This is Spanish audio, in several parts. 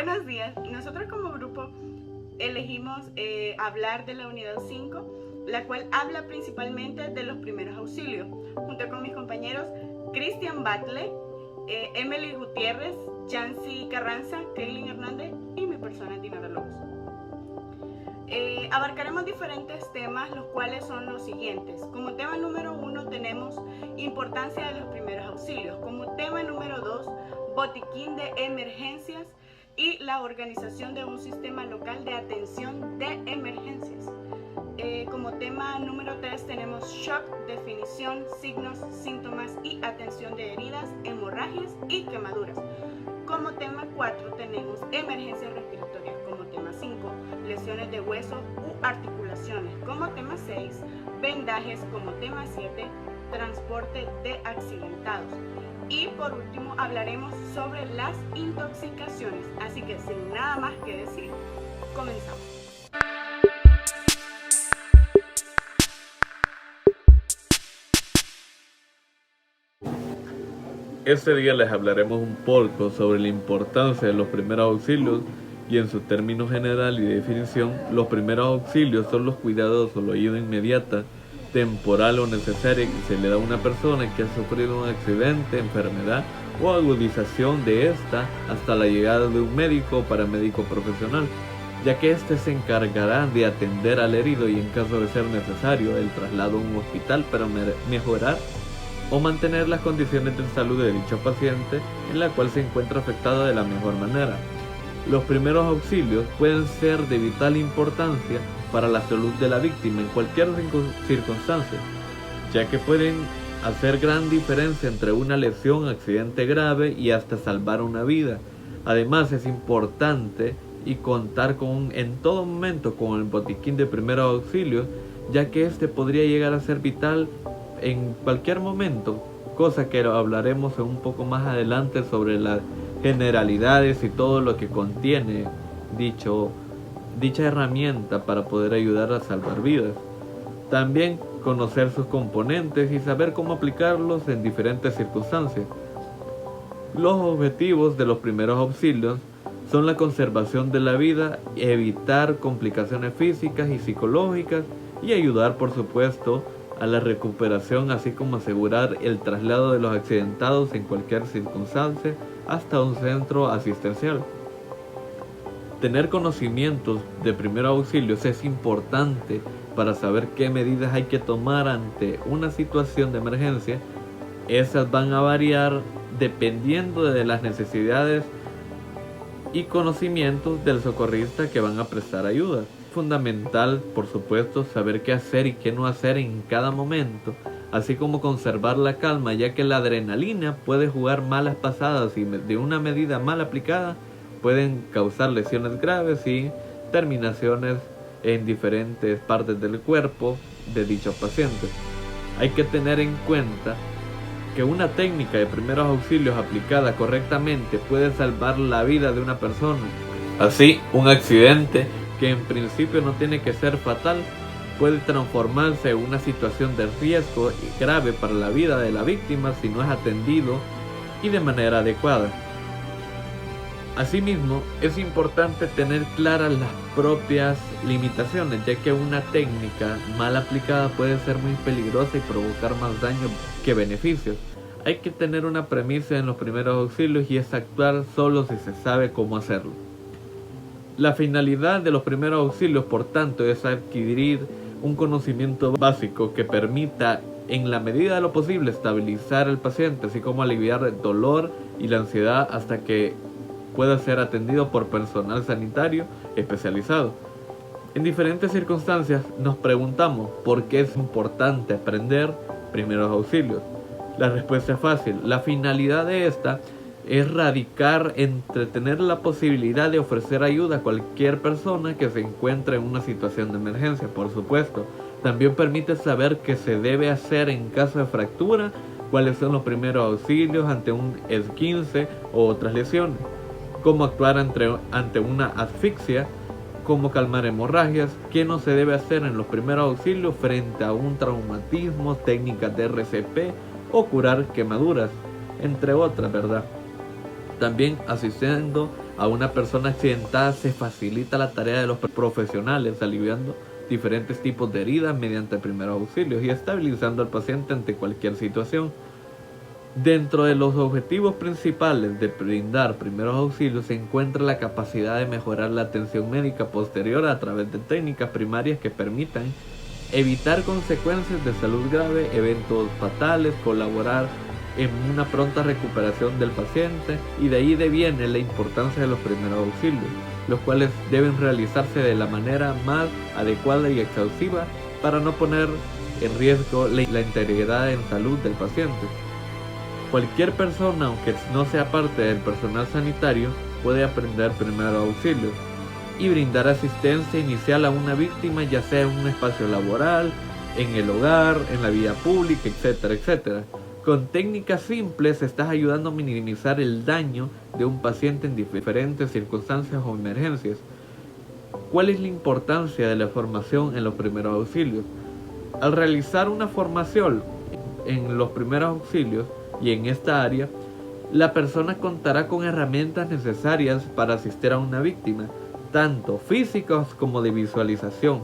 Buenos días. Nosotros como grupo elegimos hablar de la unidad 5, la cual habla principalmente de los primeros auxilios, junto con mis compañeros Cristian Batle, Emily Gutiérrez, Yancy Carranza, Kaylin Hernández y mi persona Dinora López. Abarcaremos diferentes temas, los cuales son los siguientes. Como tema número 1 tenemos importancia de los primeros auxilios. Como tema número 2, botiquín de emergencias y la organización de un sistema local de atención de emergencias. Como tema número 3 tenemos shock, definición, signos, síntomas y atención de heridas, hemorragias y quemaduras. Como tema 4 tenemos emergencias respiratorias. Como tema 5, lesiones de hueso u articulaciones. Como tema 6, vendajes. Como tema 7, transporte de accidentados. Y por último hablaremos sobre las intoxicaciones. Así que sin nada más que decir, comenzamos. Este día les hablaremos un poco sobre la importancia de los primeros auxilios y en su término general y definición, los primeros auxilios son los cuidados o la ayuda inmediata, temporal o necesaria que se le da a una persona que ha sufrido un accidente, enfermedad o agudización de esta hasta la llegada de un médico o paramédico profesional, ya que éste se encargará de atender al herido y en caso de ser necesario el traslado a un hospital para mejorar o mantener las condiciones de salud de dicho paciente en la cual se encuentra afectado de la mejor manera. Los primeros auxilios pueden ser de vital importancia para la salud de la víctima en cualquier circunstancia, ya que pueden hacer gran diferencia entre una lesión, accidente grave y hasta salvar una vida. Además es importante y contar en todo momento con el botiquín de primeros auxilios, ya que este podría llegar a ser vital en cualquier momento, cosa que hablaremos un poco más adelante sobre las generalidades y todo lo que contiene dicha herramienta para poder ayudar a salvar vidas. También conocer sus componentes y saber cómo aplicarlos en diferentes circunstancias. Los objetivos de los primeros auxilios son la conservación de la vida, evitar complicaciones físicas y psicológicas y ayudar, por supuesto, a la recuperación, así como asegurar el traslado de los accidentados en cualquier circunstancia hasta un centro asistencial. Tener conocimientos de primeros auxilios es importante para saber qué medidas hay que tomar ante una situación de emergencia. Esas van a variar dependiendo de las necesidades y conocimientos del socorrista que van a prestar ayuda. Fundamental, por supuesto, saber qué hacer y qué no hacer en cada momento, así como conservar la calma, ya que la adrenalina puede jugar malas pasadas y de una medida mal aplicada pueden causar lesiones graves y terminaciones en diferentes partes del cuerpo de dichos pacientes. Hay que tener en cuenta que una técnica de primeros auxilios aplicada correctamente puede salvar la vida de una persona. Así, un accidente que en principio no tiene que ser fatal, puede transformarse en una situación de riesgo grave para la vida de la víctima si no es atendido y de manera adecuada. Asimismo, es importante tener claras las propias limitaciones, ya que una técnica mal aplicada puede ser muy peligrosa y provocar más daño que beneficios. Hay que tener una premisa en los primeros auxilios y es actuar solo si se sabe cómo hacerlo. La finalidad de los primeros auxilios, por tanto, es adquirir un conocimiento básico que permita, en la medida de lo posible, estabilizar al paciente, así como aliviar el dolor y la ansiedad hasta que pueda ser atendido por personal sanitario especializado. En diferentes circunstancias nos preguntamos por qué es importante aprender primeros auxilios. La respuesta es fácil. La finalidad de esta es radicar entre tener la posibilidad de ofrecer ayuda a cualquier persona que se encuentre en una situación de emergencia, por supuesto. También permite saber qué se debe hacer en caso de fractura, cuáles son los primeros auxilios ante un esguince o otras lesiones, cómo actuar ante una asfixia, cómo calmar hemorragias, qué no se debe hacer en los primeros auxilios frente a un traumatismo, técnicas de RCP o curar quemaduras, entre otras, ¿verdad? También asistiendo a una persona accidentada se facilita la tarea de los profesionales, aliviando diferentes tipos de heridas mediante primeros auxilios y estabilizando al paciente ante cualquier situación. Dentro de los objetivos principales de brindar primeros auxilios se encuentra la capacidad de mejorar la atención médica posterior a través de técnicas primarias que permitan evitar consecuencias de salud grave, eventos fatales, colaborar en una pronta recuperación del paciente, y de ahí deviene la importancia de los primeros auxilios, los cuales deben realizarse de la manera más adecuada y exhaustiva para no poner en riesgo la integridad en salud del paciente. Cualquier persona, aunque no sea parte del personal sanitario, puede aprender primeros auxilios y brindar asistencia inicial a una víctima, ya sea en un espacio laboral, en el hogar, en la vía pública, etcétera, etcétera. Con técnicas simples estás ayudando a minimizar el daño de un paciente en diferentes circunstancias o emergencias. ¿Cuál es la importancia de la formación en los primeros auxilios? Al realizar una formación en los primeros auxilios y en esta área, la persona contará con herramientas necesarias para asistir a una víctima, tanto físicas como de visualización,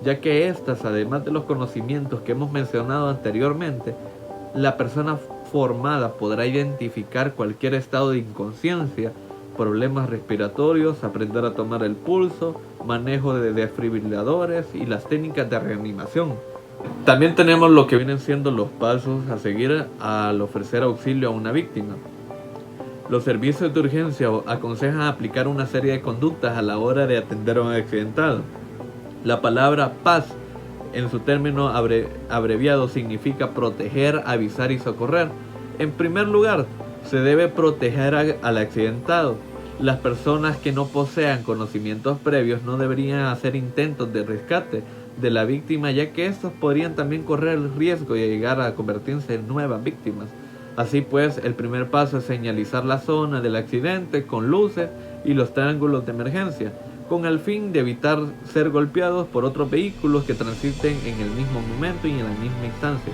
ya que estas, además de los conocimientos que hemos mencionado anteriormente, la persona formada podrá identificar cualquier estado de inconsciencia, problemas respiratorios, aprender a tomar el pulso, manejo de desfibriladores y las técnicas de reanimación. También tenemos lo que vienen siendo los pasos a seguir al ofrecer auxilio a una víctima. Los servicios de urgencia aconsejan aplicar una serie de conductas a la hora de atender a un accidentado. La palabra PAS, en su término abreviado, significa proteger, avisar y socorrer. En primer lugar, se debe proteger al accidentado. Las personas que no posean conocimientos previos no deberían hacer intentos de rescate de la víctima, ya que estos podrían también correr el riesgo de llegar a convertirse en nuevas víctimas. Así pues, el primer paso es señalizar la zona del accidente con luces y los triángulos de emergencia, con el fin de evitar ser golpeados por otros vehículos que transiten en el mismo momento y en la misma instancia.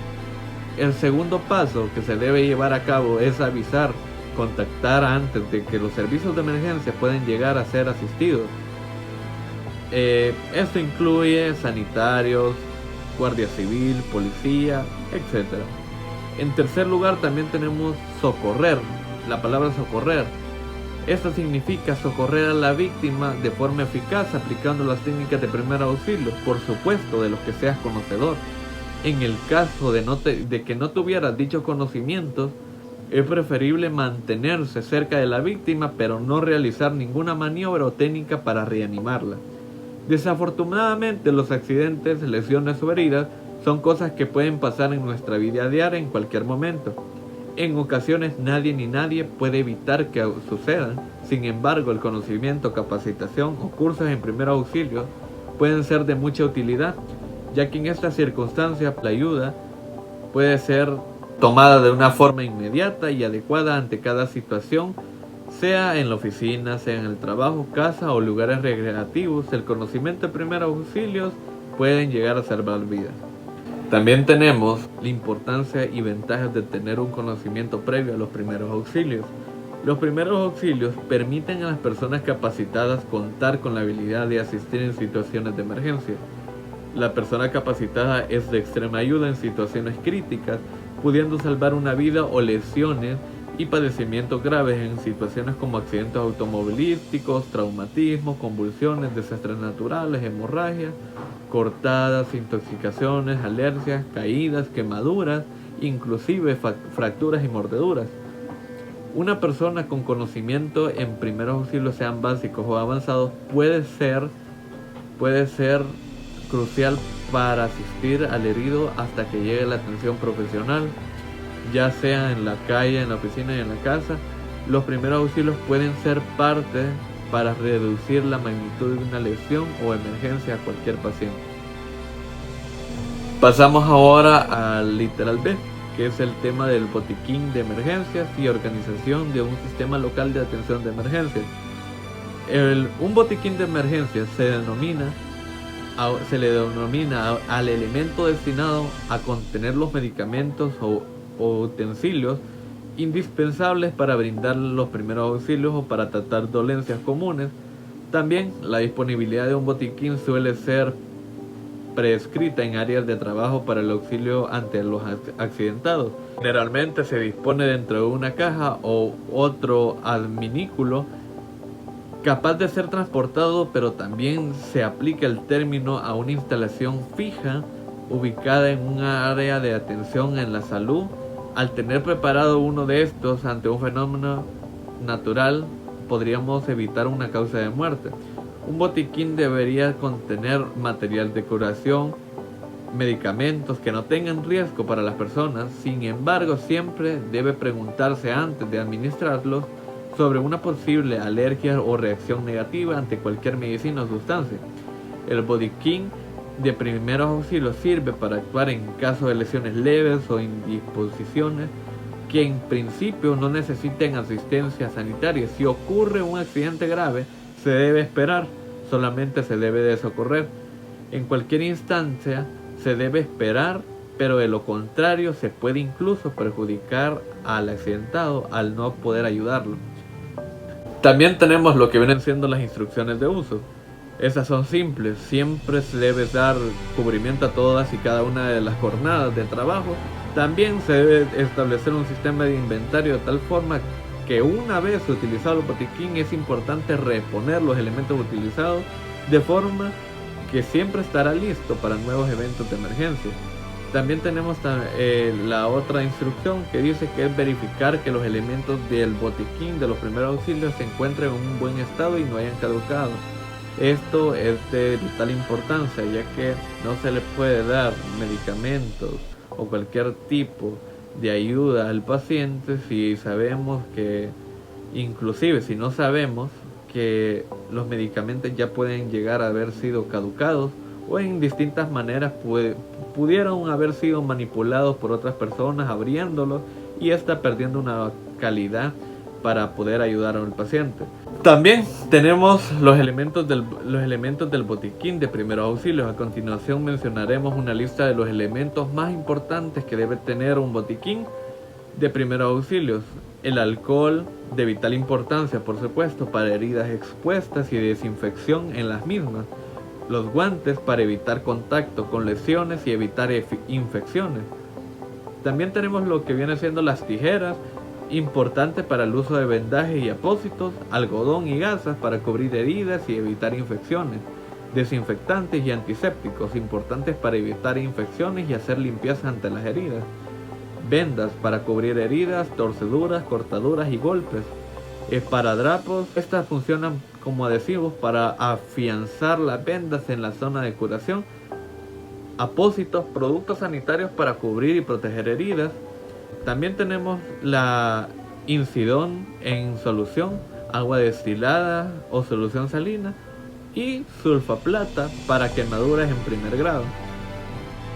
El segundo paso que se debe llevar a cabo es avisar, contactar antes de que los servicios de emergencia puedan llegar a ser asistidos. Esto incluye sanitarios, guardia civil, policía, etc. En tercer lugar también tenemos socorrer, la palabra socorrer. Esto significa socorrer a la víctima de forma eficaz aplicando las técnicas de primer auxilio, por supuesto de los que seas conocedor. En el caso de que no tuvieras dichos conocimientos, es preferible mantenerse cerca de la víctima pero no realizar ninguna maniobra o técnica para reanimarla. Desafortunadamente, los accidentes, lesiones o heridas son cosas que pueden pasar en nuestra vida diaria en cualquier momento. En ocasiones nadie puede evitar que sucedan. Sin embargo, el conocimiento, capacitación o cursos en primer auxilio pueden ser de mucha utilidad, ya que en estas circunstancias la ayuda puede ser tomada de una forma inmediata y adecuada ante cada situación, sea en la oficina, sea en el trabajo, casa o lugares recreativos. El conocimiento de primeros auxilios pueden llegar a salvar vidas. También tenemos la importancia y ventajas de tener un conocimiento previo a los primeros auxilios. Los primeros auxilios permiten a las personas capacitadas contar con la habilidad de asistir en situaciones de emergencia. La persona capacitada es de extrema ayuda en situaciones críticas, pudiendo salvar una vida o lesiones y padecimientos graves en situaciones como accidentes automovilísticos, traumatismos, convulsiones, desastres naturales, hemorragias, cortadas, intoxicaciones, alergias, caídas, quemaduras, inclusive fracturas y mordeduras. Una persona con conocimiento en primeros auxilios, sean básicos o avanzados, puede ser crucial para asistir al herido hasta que llegue la atención profesional, ya sea en la calle, en la oficina y en la casa. Los primeros auxilios pueden ser parte para reducir la magnitud de una lesión o emergencia a cualquier paciente. Pasamos ahora al literal B, que es el tema del botiquín de emergencias y organización de un sistema local de atención de emergencias. Un botiquín de emergencias se le denomina al elemento destinado a contener los medicamentos o utensilios indispensables para brindar los primeros auxilios o para tratar dolencias comunes. También la disponibilidad de un botiquín suele ser prescrita en áreas de trabajo para el auxilio ante los accidentados. Generalmente se dispone dentro de una caja o otro adminículo capaz de ser transportado, pero también se aplica el término a una instalación fija ubicada en un área de atención en la salud. Al tener preparado uno de estos ante un fenómeno natural, podríamos evitar una causa de muerte. Un botiquín debería contener material de curación, medicamentos que no tengan riesgo para las personas. Sin embargo, siempre debe preguntarse antes de administrarlos sobre una posible alergia o reacción negativa ante cualquier medicina o sustancia. El botiquín de primeros auxilios sirve para actuar en caso de lesiones leves o indisposiciones que en principio no necesiten asistencia sanitaria. Si ocurre un accidente grave, se debe esperar, solamente se debe de socorrer. En cualquier instancia se debe esperar, pero de lo contrario se puede incluso perjudicar al accidentado al no poder ayudarlo. También tenemos lo que vienen siendo las instrucciones de uso. Esas son simples, siempre se debe dar cubrimiento a todas y cada una de las jornadas de trabajo. También se debe establecer un sistema de inventario de tal forma que una vez utilizado el botiquín es importante reponer los elementos utilizados de forma que siempre estará listo para nuevos eventos de emergencia. También tenemos la otra instrucción que dice que es verificar que los elementos del botiquín de los primeros auxilios se encuentren en un buen estado y no hayan caducado. Esto es de vital importancia, ya que no se le puede dar medicamentos o cualquier tipo de ayuda al paciente si sabemos que, inclusive si no sabemos que los medicamentos ya pueden llegar a haber sido caducados o en distintas maneras pudieron haber sido manipulados por otras personas abriéndolos y está perdiendo una calidad para poder ayudar al paciente. También tenemos los elementos del botiquín de primeros auxilios. A continuación mencionaremos una lista de los elementos más importantes que debe tener un botiquín de primeros auxilios. El alcohol, de vital importancia por supuesto para heridas expuestas y desinfección en las mismas. Los guantes para evitar contacto con lesiones y evitar infecciones. También tenemos lo que viene siendo las tijeras, importante para el uso de vendajes y apósitos, algodón y gasas para cubrir heridas y evitar infecciones, desinfectantes y antisépticos, importantes para evitar infecciones y hacer limpieza ante las heridas, vendas para cubrir heridas, torceduras, cortaduras y golpes, esparadrapos, estas funcionan como adhesivos para afianzar las vendas en la zona de curación, apósitos, productos sanitarios para cubrir y proteger heridas. También tenemos la Incidón en solución, agua destilada o solución salina y sulfaplata para quemaduras en primer grado.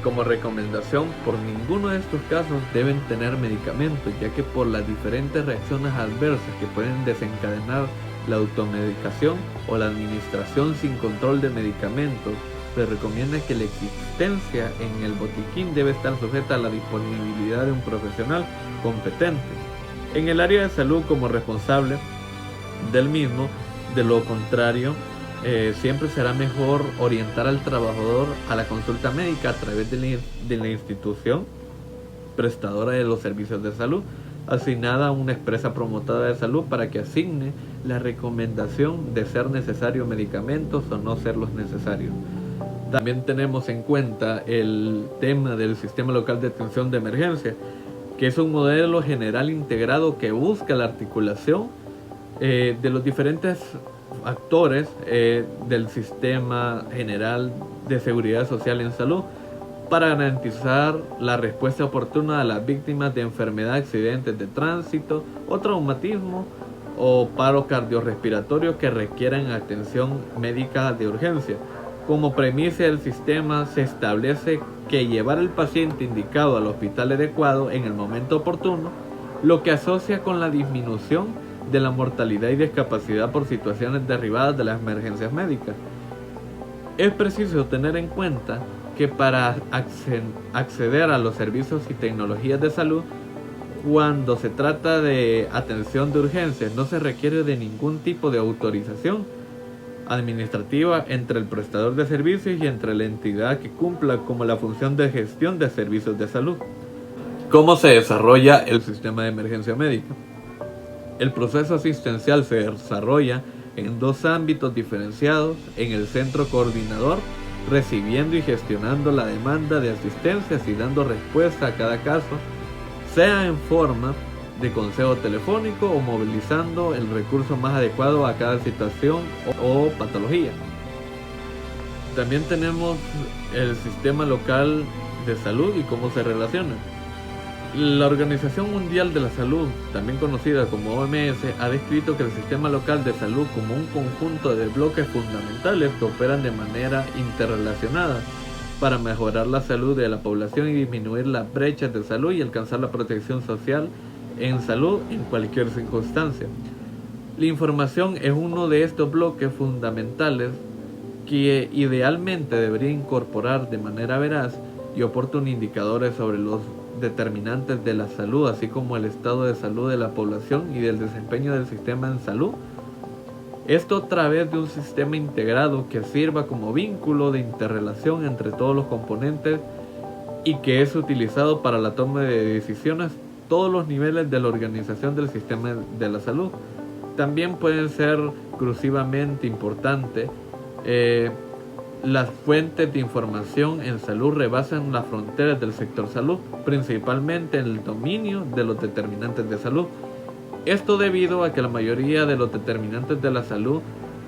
Como recomendación, por ninguno de estos casos deben tener medicamentos, ya que por las diferentes reacciones adversas que pueden desencadenar la automedicación o la administración sin control de medicamentos, se recomienda que la existencia en el botiquín debe estar sujeta a la disponibilidad de un profesional competente en el área de salud como responsable del mismo. De lo contrario, siempre será mejor orientar al trabajador a la consulta médica a través de la institución prestadora de los servicios de salud, asignada a una empresa promotora de salud para que asigne la recomendación de ser necesario medicamentos o no serlos necesarios. También tenemos en cuenta el tema del Sistema Local de Atención de Emergencia, que es un modelo general integrado que busca la articulación de los diferentes actores del Sistema General de Seguridad Social en Salud para garantizar la respuesta oportuna a las víctimas de enfermedad, accidentes de tránsito o traumatismo o paro cardiorrespiratorio que requieran atención médica de urgencia. Como premisa del sistema se establece que llevar al paciente indicado al hospital adecuado en el momento oportuno, lo que asocia con la disminución de la mortalidad y discapacidad por situaciones derivadas de las emergencias médicas. Es preciso tener en cuenta que para acceder a los servicios y tecnologías de salud, Cuando se trata de atención de urgencias, no se requiere de ningún tipo de autorización administrativa entre el prestador de servicios y entre la entidad que cumpla como la función de gestión de servicios de salud. ¿Cómo se desarrolla el sistema de emergencia médica? El proceso asistencial se desarrolla en dos ámbitos diferenciados: en el centro coordinador, recibiendo y gestionando la demanda de asistencias y dando respuesta a cada caso, sea en forma de consejo telefónico o movilizando el recurso más adecuado a cada situación o patología. También tenemos el sistema local de salud y cómo se relaciona. La Organización Mundial de la Salud, también conocida como OMS, ha descrito que el sistema local de salud como un conjunto de bloques fundamentales que operan de manera interrelacionada para mejorar la salud de la población y disminuir las brechas de salud y alcanzar la protección social en salud en cualquier circunstancia. La información es uno de estos bloques fundamentales que idealmente debería incorporar de manera veraz y oportuna indicadores sobre los determinantes de la salud, así como el estado de salud de la población y del desempeño del sistema en salud. Esto a través de un sistema integrado que sirva como vínculo de interrelación entre todos los componentes y que es utilizado para la toma de decisiones a todos los niveles de la organización del sistema de la salud. También pueden ser crucialmente importantes. Las fuentes de información en salud rebasan las fronteras del sector salud, principalmente en el dominio de los determinantes de salud. Esto debido a que la mayoría de los determinantes de la salud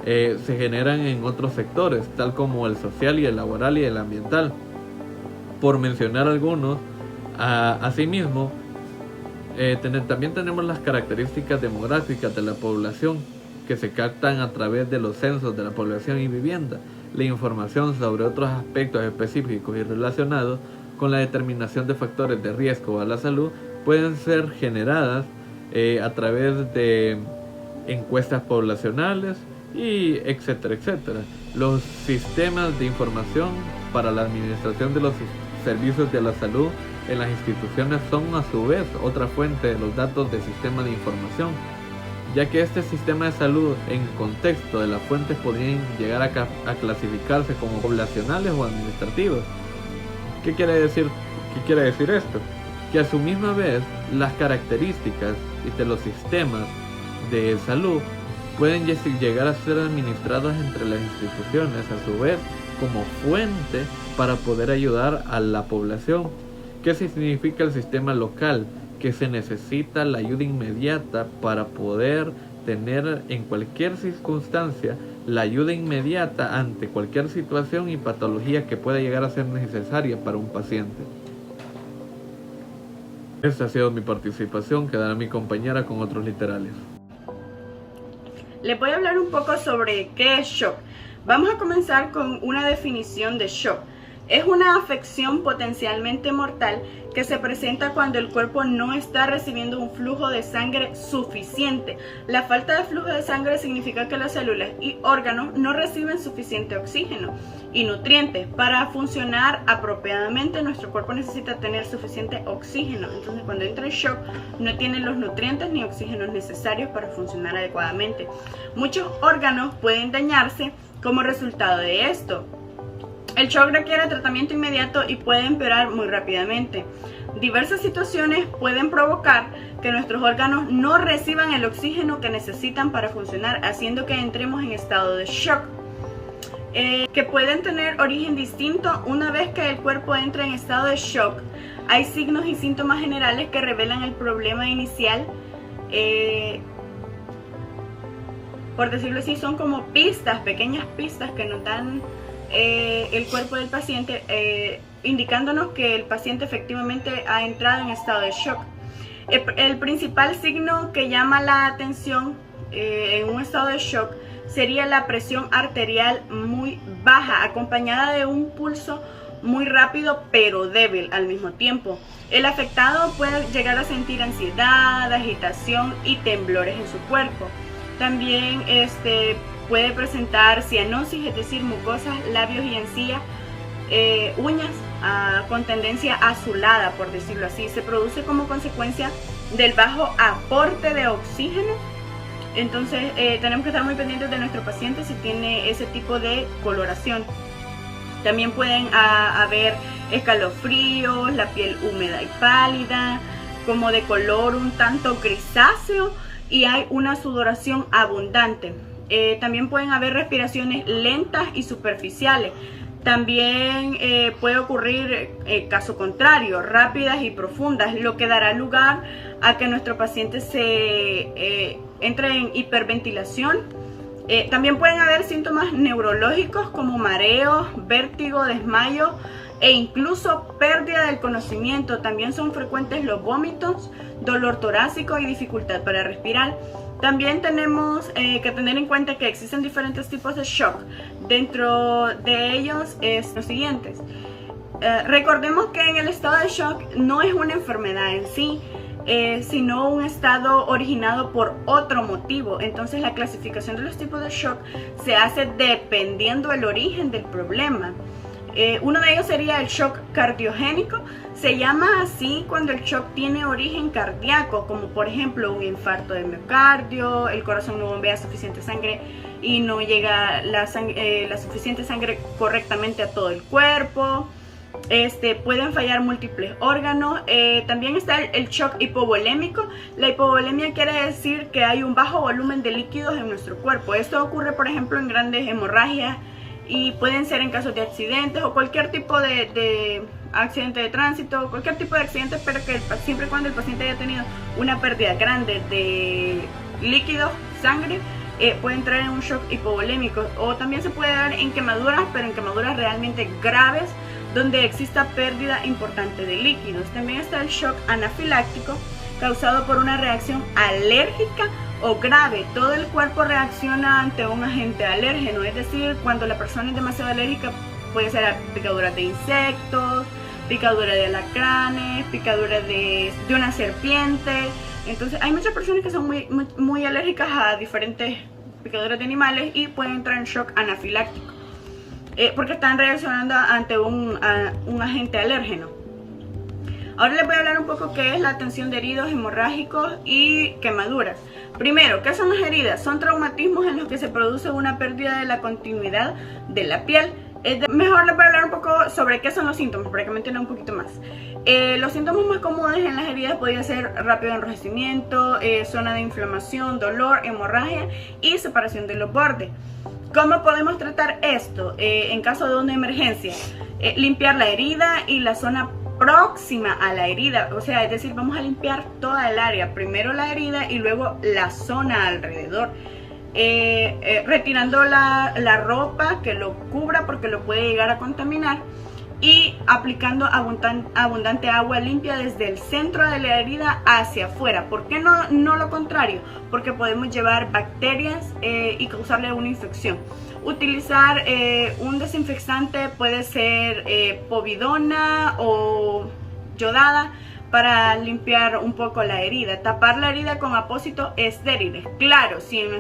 se generan en otros sectores, tal como el social y el laboral y el ambiental. Por mencionar algunos, asimismo, también tenemos las características demográficas de la población que se captan a través de los censos de la población y vivienda. La información sobre otros aspectos específicos y relacionados con la determinación de factores de riesgo a la salud pueden ser generadas a través de encuestas poblacionales y etcétera, etcétera. Los sistemas de información para la administración de los servicios de la salud en las instituciones son a su vez otra fuente de los datos del sistema de información, ya que este sistema de salud en contexto de las fuentes podrían llegar a clasificarse como poblacionales o administrativas. ¿Qué quiere decir esto? Que a su misma vez las características de los sistemas de salud pueden llegar a ser administradas entre las instituciones a su vez como fuente para poder ayudar a la población. ¿Qué significa el sistema local? Que se necesita la ayuda inmediata para poder tener en cualquier circunstancia la ayuda inmediata ante cualquier situación y patología que pueda llegar a ser necesaria para un paciente. Esta ha sido mi participación, quedará mi compañera con otros literales. Les voy a hablar un poco sobre qué es shock. Vamos a comenzar con una definición de shock. Es una afección potencialmente mortal que se presenta cuando el cuerpo no está recibiendo un flujo de sangre suficiente. La falta de flujo de sangre significa que las células y órganos no reciben suficiente oxígeno y nutrientes. Para funcionar apropiadamente, nuestro cuerpo necesita tener suficiente oxígeno. Entonces, cuando entra en shock, no tiene los nutrientes ni oxígenos necesarios para funcionar adecuadamente. Muchos órganos pueden dañarse como resultado de esto. El shock requiere tratamiento inmediato y puede empeorar muy rápidamente. Diversas situaciones pueden provocar que nuestros órganos no reciban el oxígeno que necesitan para funcionar, haciendo que entremos en estado de shock, que pueden tener origen distinto. Una vez que el cuerpo entra en estado de shock, hay signos y síntomas generales que revelan el problema inicial. Por decirlo así, son como pistas, pequeñas pistas que nos dan el cuerpo del paciente, indicándonos que el paciente efectivamente ha entrado en estado de shock. El principal signo que llama la atención en un estado de shock sería la presión arterial muy baja, acompañada de un pulso muy rápido pero débil al mismo tiempo. El afectado puede llegar a sentir ansiedad, agitación y temblores en su cuerpo. También puede presentar cianosis, es decir, mucosas, labios y encías, uñas con tendencia azulada, por decirlo así. Se produce como consecuencia del bajo aporte de oxígeno. Entonces tenemos que estar muy pendientes de nuestro paciente si tiene ese tipo de coloración. También pueden haber escalofríos, la piel húmeda y pálida, como de color un tanto grisáceo, y hay una sudoración abundante. También pueden haber respiraciones lentas y superficiales. También puede ocurrir caso contrario, rápidas y profundas, lo que dará lugar a que nuestro paciente se entre en hiperventilación. También pueden haber síntomas neurológicos como mareos, vértigo, desmayo e incluso pérdida del conocimiento. También son frecuentes los vómitos, dolor torácico y dificultad para respirar. También tenemos que tener en cuenta que existen diferentes tipos de shock. Dentro de ellos es los siguientes. Recordemos que en el estado de shock no es una enfermedad en sí, sino un estado originado por otro motivo. Entonces la clasificación de los tipos de shock se hace dependiendo del origen del problema. Uno de ellos sería el shock cardiogénico. Se llama así cuando el shock tiene origen cardíaco, como por ejemplo un infarto de miocardio, el corazón no bombea suficiente sangre y no llega la suficiente sangre correctamente a todo el cuerpo. Pueden fallar múltiples órganos. También está el shock hipovolémico. La hipovolemia quiere decir que hay un bajo volumen de líquidos en nuestro cuerpo. Esto ocurre por ejemplo en grandes hemorragias y pueden ser en casos de accidentes o cualquier tipo de accidente de tránsito, cualquier tipo de accidente, pero que siempre y cuando el paciente haya tenido una pérdida grande de líquidos, sangre, puede entrar en un shock hipovolémico. O también se puede dar en quemaduras, pero en quemaduras realmente graves donde exista pérdida importante de líquidos. También está el shock anafiláctico, causado por una reacción alérgica o grave. Todo el cuerpo reacciona ante un agente alérgeno, es decir, cuando la persona es demasiado alérgica, puede ser picaduras de insectos, picadura de alacranes, picadura de una serpiente. Entonces hay muchas personas que son muy alérgicas a diferentes picaduras de animales y pueden entrar en shock anafiláctico, porque están reaccionando ante un agente alérgeno. Ahora les voy a hablar un poco qué es la atención de heridos hemorrágicos y quemaduras. Primero, ¿qué son las heridas? Son traumatismos en los que se produce una pérdida de la continuidad de la piel. Mejor les voy a hablar un poco sobre qué son los síntomas, para que me entiendan un poquito más. Los síntomas más comunes en las heridas podrían ser rápido enrojecimiento, zona de inflamación, dolor, hemorragia y separación de los bordes. ¿Cómo podemos tratar esto en caso de una emergencia? Limpiar la herida y la zona próxima a la herida, o sea, es decir, vamos a limpiar toda el área, primero la herida y luego la zona alrededor, retirando la ropa que lo cubra porque lo puede llegar a contaminar y aplicando abundante agua limpia desde el centro de la herida hacia afuera. ¿Por qué no lo contrario? Porque podemos llevar bacterias y causarle una infección. Utilizar un desinfectante, puede ser povidona o yodada, para limpiar un poco la herida. Tapar la herida con apósitos estériles, claro, si en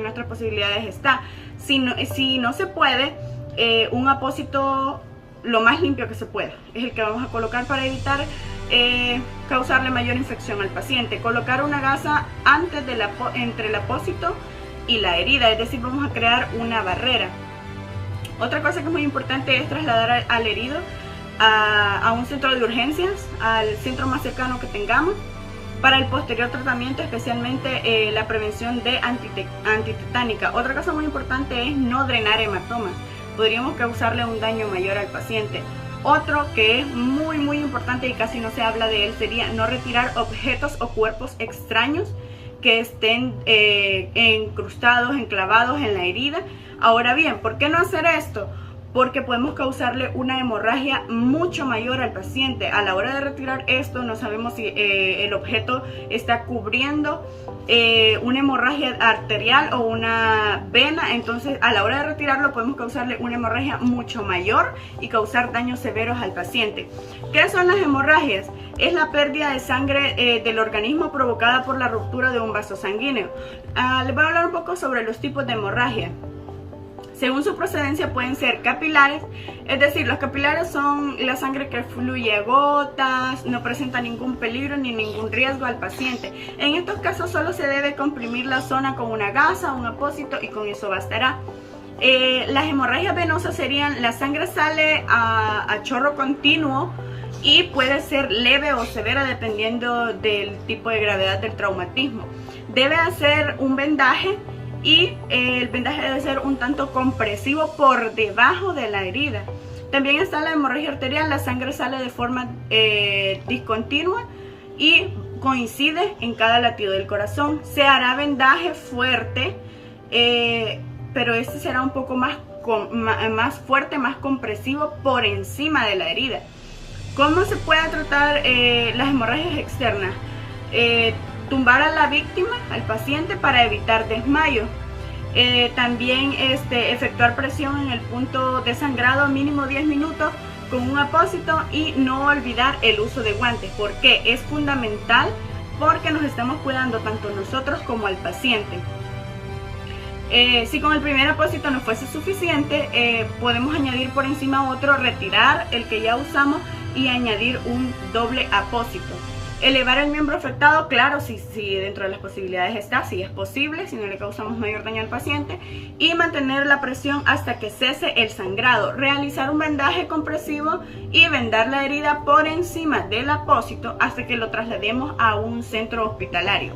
nuestras posibilidades está. Si no se puede, un apósito lo más limpio que se pueda es el que vamos a colocar para evitar causarle mayor infección al paciente. Colocar una gasa antes entre el apósito y la herida, es decir, vamos a crear una barrera. Otra cosa que es muy importante es trasladar al herido a un centro de urgencias, al centro más cercano que tengamos, para el posterior tratamiento, especialmente la prevención de antitetánica. Otra cosa muy importante es no drenar hematomas, podríamos causarle un daño mayor al paciente. Otro que es muy importante y casi no se habla de él sería no retirar objetos o cuerpos extraños que estén encrustados, enclavados en la herida. Ahora bien, ¿por qué no hacer esto? Porque podemos causarle una hemorragia mucho mayor al paciente. A la hora de retirar esto, no sabemos si el objeto está cubriendo una hemorragia arterial o una vena. Entonces, a la hora de retirarlo, podemos causarle una hemorragia mucho mayor y causar daños severos al paciente. ¿Qué son las hemorragias? Es la pérdida de sangre del organismo provocada por la ruptura de un vaso sanguíneo. Les voy a hablar un poco sobre los tipos de hemorragia. Según su procedencia pueden ser capilares, es decir, los capilares son la sangre que fluye a gotas, no presenta ningún peligro ni ningún riesgo al paciente. En estos casos solo se debe comprimir la zona con una gasa o un apósito y con eso bastará. Las hemorragias venosas serían: la sangre sale a chorro continuo y puede ser leve o severa dependiendo del tipo de gravedad del traumatismo. Debe hacer un vendaje y el vendaje debe ser un tanto compresivo por debajo de la herida. También está la hemorragia arterial: la sangre sale de forma discontinua y coincide en cada latido del corazón. Se hará vendaje fuerte, pero este será un poco más fuerte, más compresivo por encima de la herida. ¿Cómo se puede tratar las hemorragias externas? Tumbar a la víctima, al paciente, para evitar desmayo. También efectuar presión en el punto de sangrado mínimo 10 minutos con un apósito y no olvidar el uso de guantes. ¿Por qué? Es fundamental porque nos estamos cuidando tanto nosotros como al paciente. Si con el primer apósito no fuese suficiente, podemos añadir por encima otro, retirar el que ya usamos y añadir un doble apósito. Elevar el miembro afectado, claro, si dentro de las posibilidades está, si es posible, si no le causamos mayor daño al paciente, y mantener la presión hasta que cese el sangrado. Realizar un vendaje compresivo y vendar la herida por encima del apósito hasta que lo traslademos a un centro hospitalario.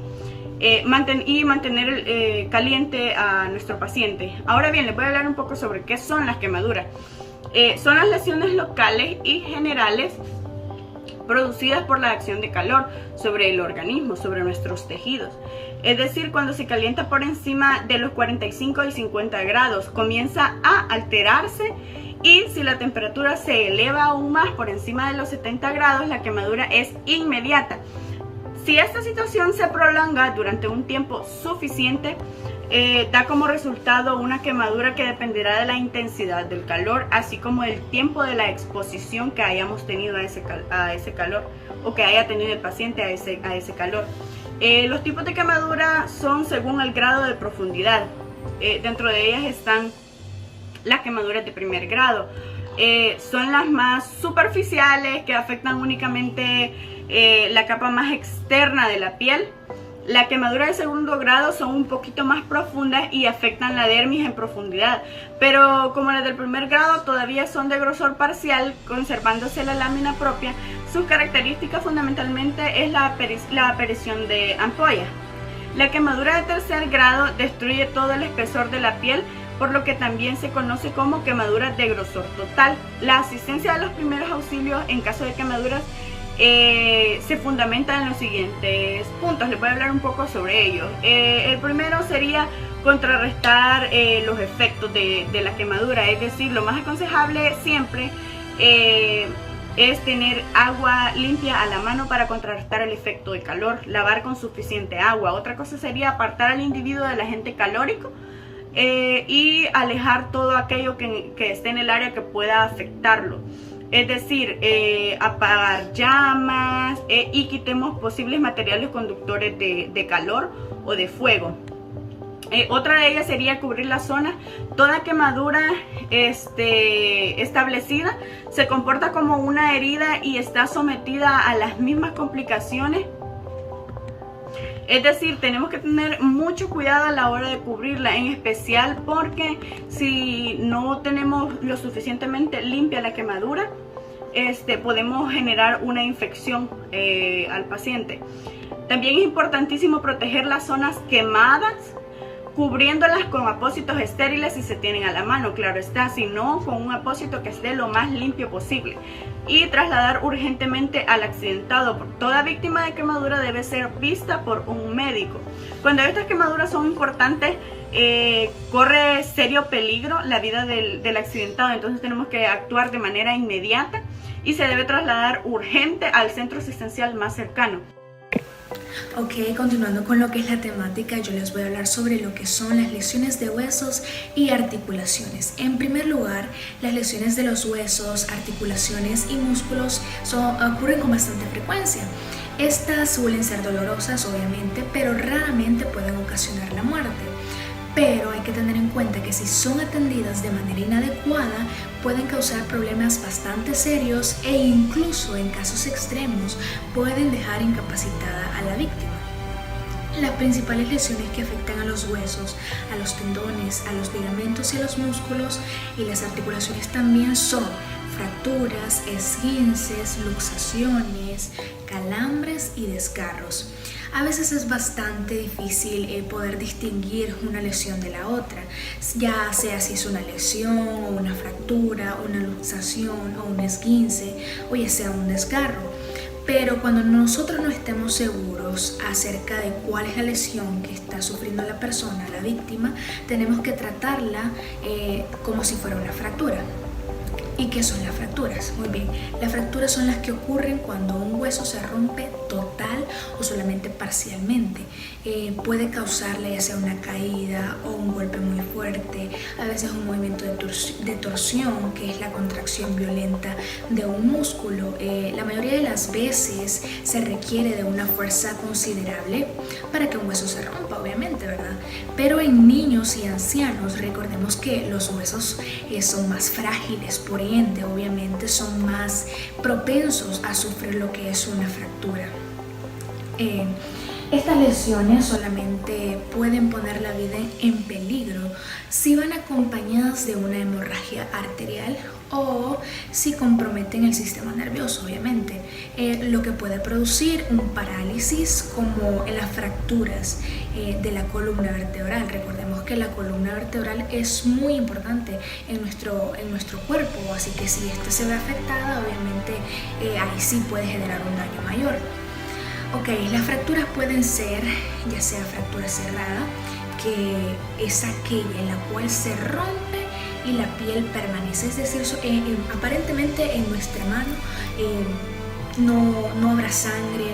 Y mantener caliente a nuestro paciente. Ahora bien, les voy a hablar un poco sobre qué son las quemaduras. Son las lesiones locales y generales producidas por la acción de calor sobre el organismo, sobre nuestros tejidos. Es decir, cuando se calienta por encima de los 45 y 50 grados, comienza a alterarse, y si la temperatura se eleva aún más por encima de los 70 grados, la quemadura es inmediata. Si esta situación se prolonga durante un tiempo suficiente, da como resultado una quemadura que dependerá de la intensidad del calor, así como del tiempo de la exposición que hayamos tenido a ese calor, o que haya tenido el paciente a ese calor. Los tipos de quemadura son según el grado de profundidad. Dentro de ellas están las quemaduras de primer grado. Son las más superficiales, que afectan únicamente la capa más externa de la piel. La quemadura de segundo grado son un poquito más profundas y afectan la dermis en profundidad, pero como las del primer grado todavía son de grosor parcial, conservándose la lámina propia. Sus características fundamentalmente es la aparición de ampollas. La quemadura de tercer grado destruye todo el espesor de la piel, por lo que también se conoce como quemadura de grosor total. La asistencia de los primeros auxilios en caso de quemaduras se fundamenta en los siguientes puntos. Les voy a hablar un poco sobre ellos. El primero sería contrarrestar los efectos de la quemadura, es decir, lo más aconsejable siempre es tener agua limpia a la mano para contrarrestar el efecto de calor, lavar con suficiente agua. Otra cosa sería apartar al individuo del agente calórico y alejar todo aquello que esté en el área que pueda afectarlo. Es decir, apagar llamas y quitemos posibles materiales conductores de calor o de fuego. Otra de ellas sería cubrir la zona. Toda quemadura establecida se comporta como una herida y está sometida a las mismas complicaciones. Es decir, tenemos que tener mucho cuidado a la hora de cubrirla, en especial porque si no tenemos lo suficientemente limpia la quemadura, podemos generar una infección al paciente. También es importantísimo proteger las zonas quemadas, cubriéndolas con apósitos estériles si se tienen a la mano, claro está, si no, con un apósito que esté lo más limpio posible, y trasladar urgentemente al accidentado. Toda víctima de quemadura debe ser vista por un médico. Cuando estas quemaduras son importantes, corre serio peligro la vida del accidentado, entonces tenemos que actuar de manera inmediata y se debe trasladar urgente al centro asistencial más cercano. Ok, continuando con lo que es la temática, yo les voy a hablar sobre lo que son las lesiones de huesos y articulaciones. En primer lugar, las lesiones de los huesos, articulaciones y músculos ocurren con bastante frecuencia. Estas suelen ser dolorosas, obviamente, pero raramente pueden ocasionar la muerte. pero hay que tener en cuenta que si son atendidas de manera inadecuada pueden causar problemas bastante serios e incluso en casos extremos pueden dejar incapacitada a la víctima. Las principales lesiones que afectan a los huesos, a los tendones, a los ligamentos y a los músculos y las articulaciones también son fracturas, esguinces, luxaciones, calambres y desgarros. A veces es bastante difícil poder distinguir una lesión de la otra, ya sea si es una lesión o una fractura, una luxación o un esguince o ya sea un desgarro. Pero cuando nosotros no estemos seguros acerca de cuál es la lesión que está sufriendo la persona, la víctima, tenemos que tratarla como si fuera una fractura. ¿Y qué son las fracturas? Muy bien, las fracturas son las que ocurren cuando un hueso se rompe total o solamente parcialmente. Puede causarle ya sea una caída o un golpe muy fuerte, a veces un movimiento de torsión, que es la contracción violenta de un músculo. La mayoría de las veces se requiere de una fuerza considerable para que un hueso se rompa, obviamente, ¿verdad? Pero en niños y ancianos recordemos que los huesos son más frágiles, por ende, obviamente son más propensos a sufrir lo que es una fractura. Estas lesiones solamente pueden poner la vida en peligro si van acompañadas de una hemorragia arterial o si comprometen el sistema nervioso, obviamente, lo que puede producir un parálisis como en las fracturas de la columna vertebral. Recordemos que la columna vertebral es muy importante en nuestro cuerpo, así que si esta se ve afectada, obviamente ahí sí puede generar un daño mayor. Ok, las fracturas pueden ser ya sea fractura cerrada, que es aquella en la cual se rompe y la piel permanece, es decir, aparentemente en nuestra mano no habrá sangre,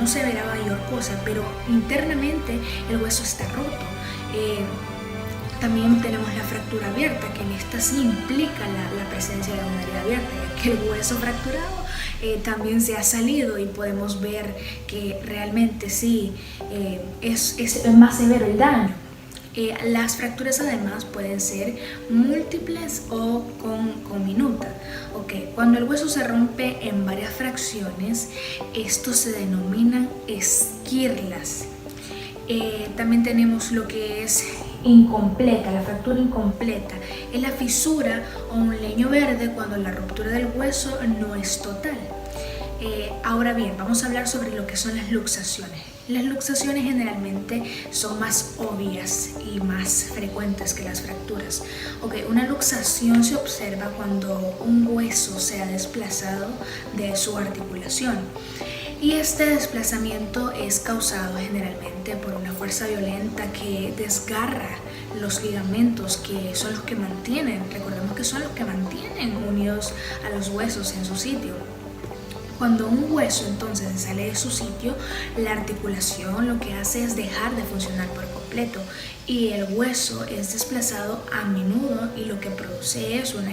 no se verá mayor cosa, pero internamente el hueso está roto. También tenemos la fractura abierta, que en esta sí implica la presencia de una herida abierta, ya que el hueso fracturado también se ha salido y podemos ver que realmente sí es más severo el daño. Las fracturas además pueden ser múltiples o con minuta. Okay. Cuando el hueso se rompe en varias fracciones, estos se denominan esquirlas. También tenemos lo que es incompleta, la fractura incompleta. Es la fisura o un leño verde cuando la ruptura del hueso no es total. Ahora bien, vamos a hablar sobre lo que son las luxaciones. Las luxaciones generalmente son más obvias y más frecuentes que las fracturas. Okay, una luxación se observa cuando un hueso se ha desplazado de su articulación. Y este desplazamiento es causado generalmente por una fuerza violenta que desgarra los ligamentos, que son los que mantienen, recordemos que son los que mantienen unidos a los huesos en su sitio. Cuando un hueso entonces sale de su sitio, la articulación lo que hace es dejar de funcionar por completo y el hueso es desplazado a menudo y lo que produce es una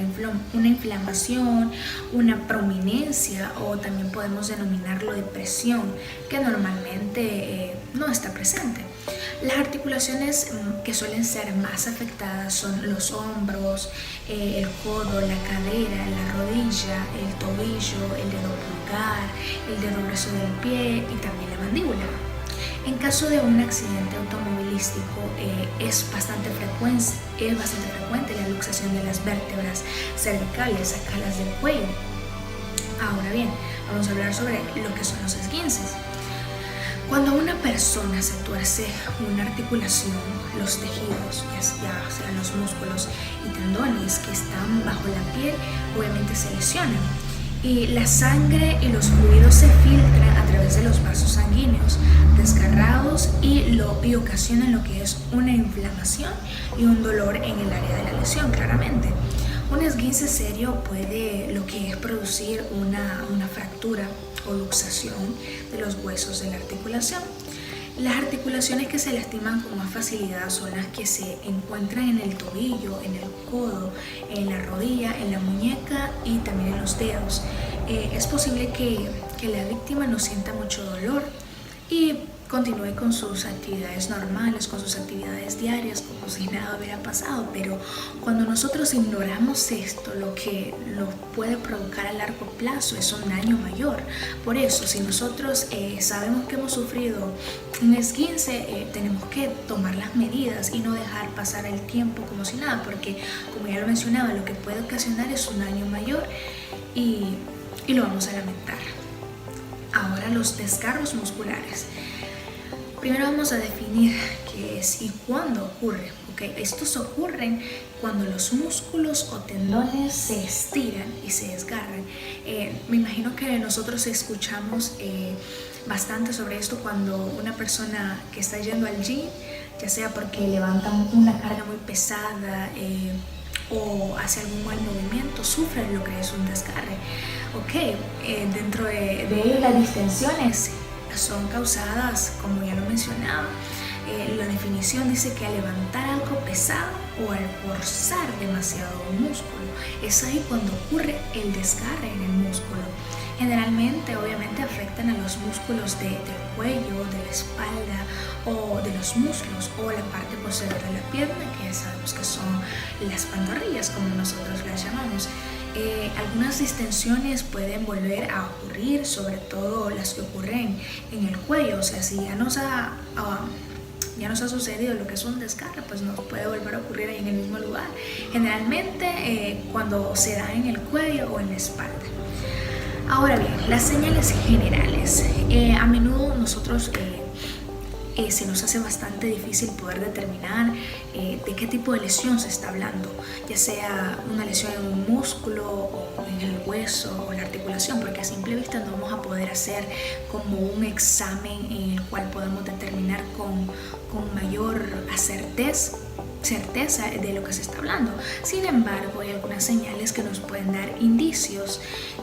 inflamación, una prominencia o también podemos denominarlo depresión, que normalmente no está presente. Las articulaciones que suelen ser más afectadas son los hombros, el codo, la cadera, la rodilla, el tobillo, el dedo pulgar, el dedo grueso del pie y también la mandíbula. En caso de un accidente automovilístico es bastante frecuente la luxación de las vértebras cervicales, acá las del cuello. Ahora bien, vamos a hablar sobre lo que son los esguinces. Cuando una persona se tuerce una articulación, los tejidos, ya sean los músculos y tendones que están bajo la piel, obviamente se lesionan. Y la sangre y los fluidos se filtran a través de los vasos sanguíneos desgarrados y ocasionan lo que es una inflamación y un dolor en el área de la lesión, claramente. Un esguince serio puede lo que es producir una fractura o luxación de los huesos de la articulación. Las articulaciones que se lastiman con más facilidad son las que se encuentran en el tobillo, en el codo, en la rodilla, en la muñeca y también en los dedos. Es posible que la víctima no sienta mucho dolor y continúe con sus actividades normales, con sus actividades diarias, como si nada hubiera pasado. Pero cuando nosotros ignoramos esto, lo que nos puede provocar a largo plazo es un daño mayor. Por eso, si nosotros sabemos que hemos sufrido un esguince, tenemos que tomar las medidas y no dejar pasar el tiempo como si nada, porque como ya lo mencionaba, lo que puede ocasionar es un daño mayor y lo vamos a lamentar. Ahora, los desgarros musculares. Primero vamos a definir qué es y cuándo ocurre. Okay, estos ocurren cuando los músculos o tendones se estiran y se desgarran. Me imagino que nosotros escuchamos bastante sobre esto cuando una persona que está yendo al gym, ya sea porque levantan una carga muy pesada o hace algún mal movimiento, sufre lo que es un desgarre. Dentro de ello las distensiones son causadas, como ya lo mencionaba, la definición dice que al levantar algo pesado o al forzar demasiado un músculo, es ahí cuando ocurre el desgarre en el músculo. Generalmente, obviamente, afectan a los músculos del cuello, de la espalda o de los muslos o la parte posterior de la pierna, que sabemos que son las pantorrillas, como nosotros las llamamos. Algunas distensiones pueden volver a ocurrir, sobre todo las que ocurren en el cuello. O sea, si ya nos ha sucedido lo que es un desgarre, pues nos puede volver a ocurrir ahí en el mismo lugar. Generalmente cuando se da en el cuello o en la espalda. Ahora bien, las señales generales. A menudo nosotros se nos hace bastante difícil poder determinar de qué tipo de lesión se está hablando, ya sea una lesión en un músculo o en el hueso o la articulación, porque a simple vista no vamos a poder hacer como un examen en el cual podemos determinar con mayor certeza de lo que se está hablando. Sin embargo, hay algunas señales que nos pueden dar indicios,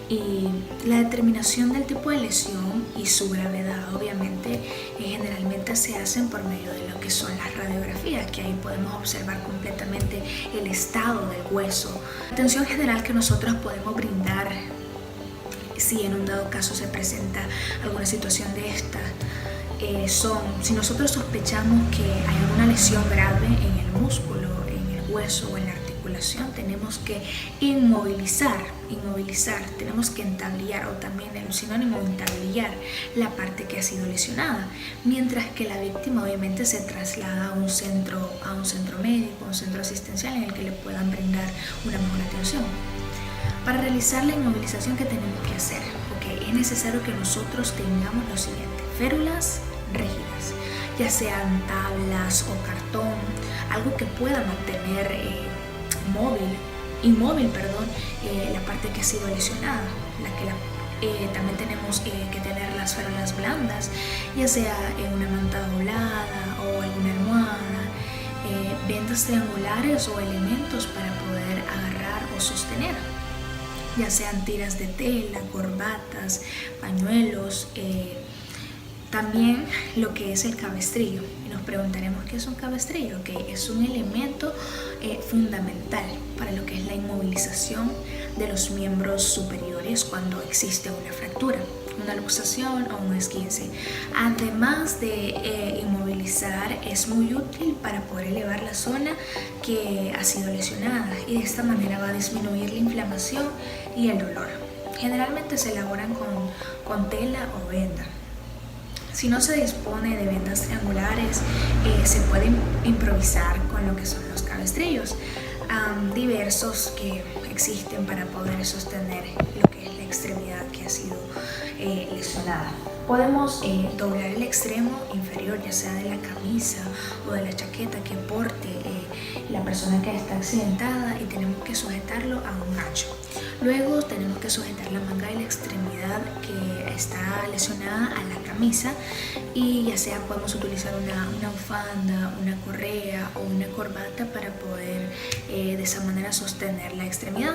y la determinación del tipo de lesión y su gravedad obviamente generalmente se hacen por medio de lo que son las radiografías, que ahí podemos observar completamente el estado del hueso. La atención general que nosotros podemos brindar si en un dado caso se presenta alguna situación de esta si nosotros sospechamos que hay alguna lesión grave en el músculo, en el hueso o en la articulación, tenemos que inmovilizar, tenemos que entablillar, o también el sinónimo entablillar la parte que ha sido lesionada, mientras que la víctima obviamente se traslada a un centro médico, a un centro asistencial en el que le puedan brindar una mejor atención. Para realizar la inmovilización, ¿qué tenemos que hacer? Es necesario que nosotros tengamos lo siguiente: férulas rígidas, ya sean tablas o cartón, algo que pueda mantener inmóvil, la parte que ha sido lesionada. También tenemos que tener las férulas blandas, ya sea en una manta doblada o alguna almohada, vendas triangulares o elementos para poder agarrar o sostener, ya sean tiras de tela, corbatas, pañuelos, también lo que es el cabestrillo. Y nos preguntaremos qué es un cabestrillo, que es un elemento fundamental para lo que es la inmovilización de los miembros superiores cuando existe una fractura, una luxación o un esguince. Además de inmovilizar, es muy útil para poder elevar la zona que ha sido lesionada, y de esta manera va a disminuir la inflamación y el dolor. Generalmente se elaboran con tela o venda. Si no se dispone de vendas triangulares, se puede improvisar con lo que son los cabestrillos diversos que existen para poder sostener lo que es la extremidad que ha sido lesionada. Podemos doblar el extremo inferior, ya sea de la camisa o de la chaqueta que porte la persona que está accidentada, y tenemos que sujetarlo a un gancho. Luego tenemos que sujetar la manga de la extremidad que está lesionada a la camisa, y ya sea podemos utilizar una bufanda, una correa o una corbata para poder de esa manera sostener la extremidad.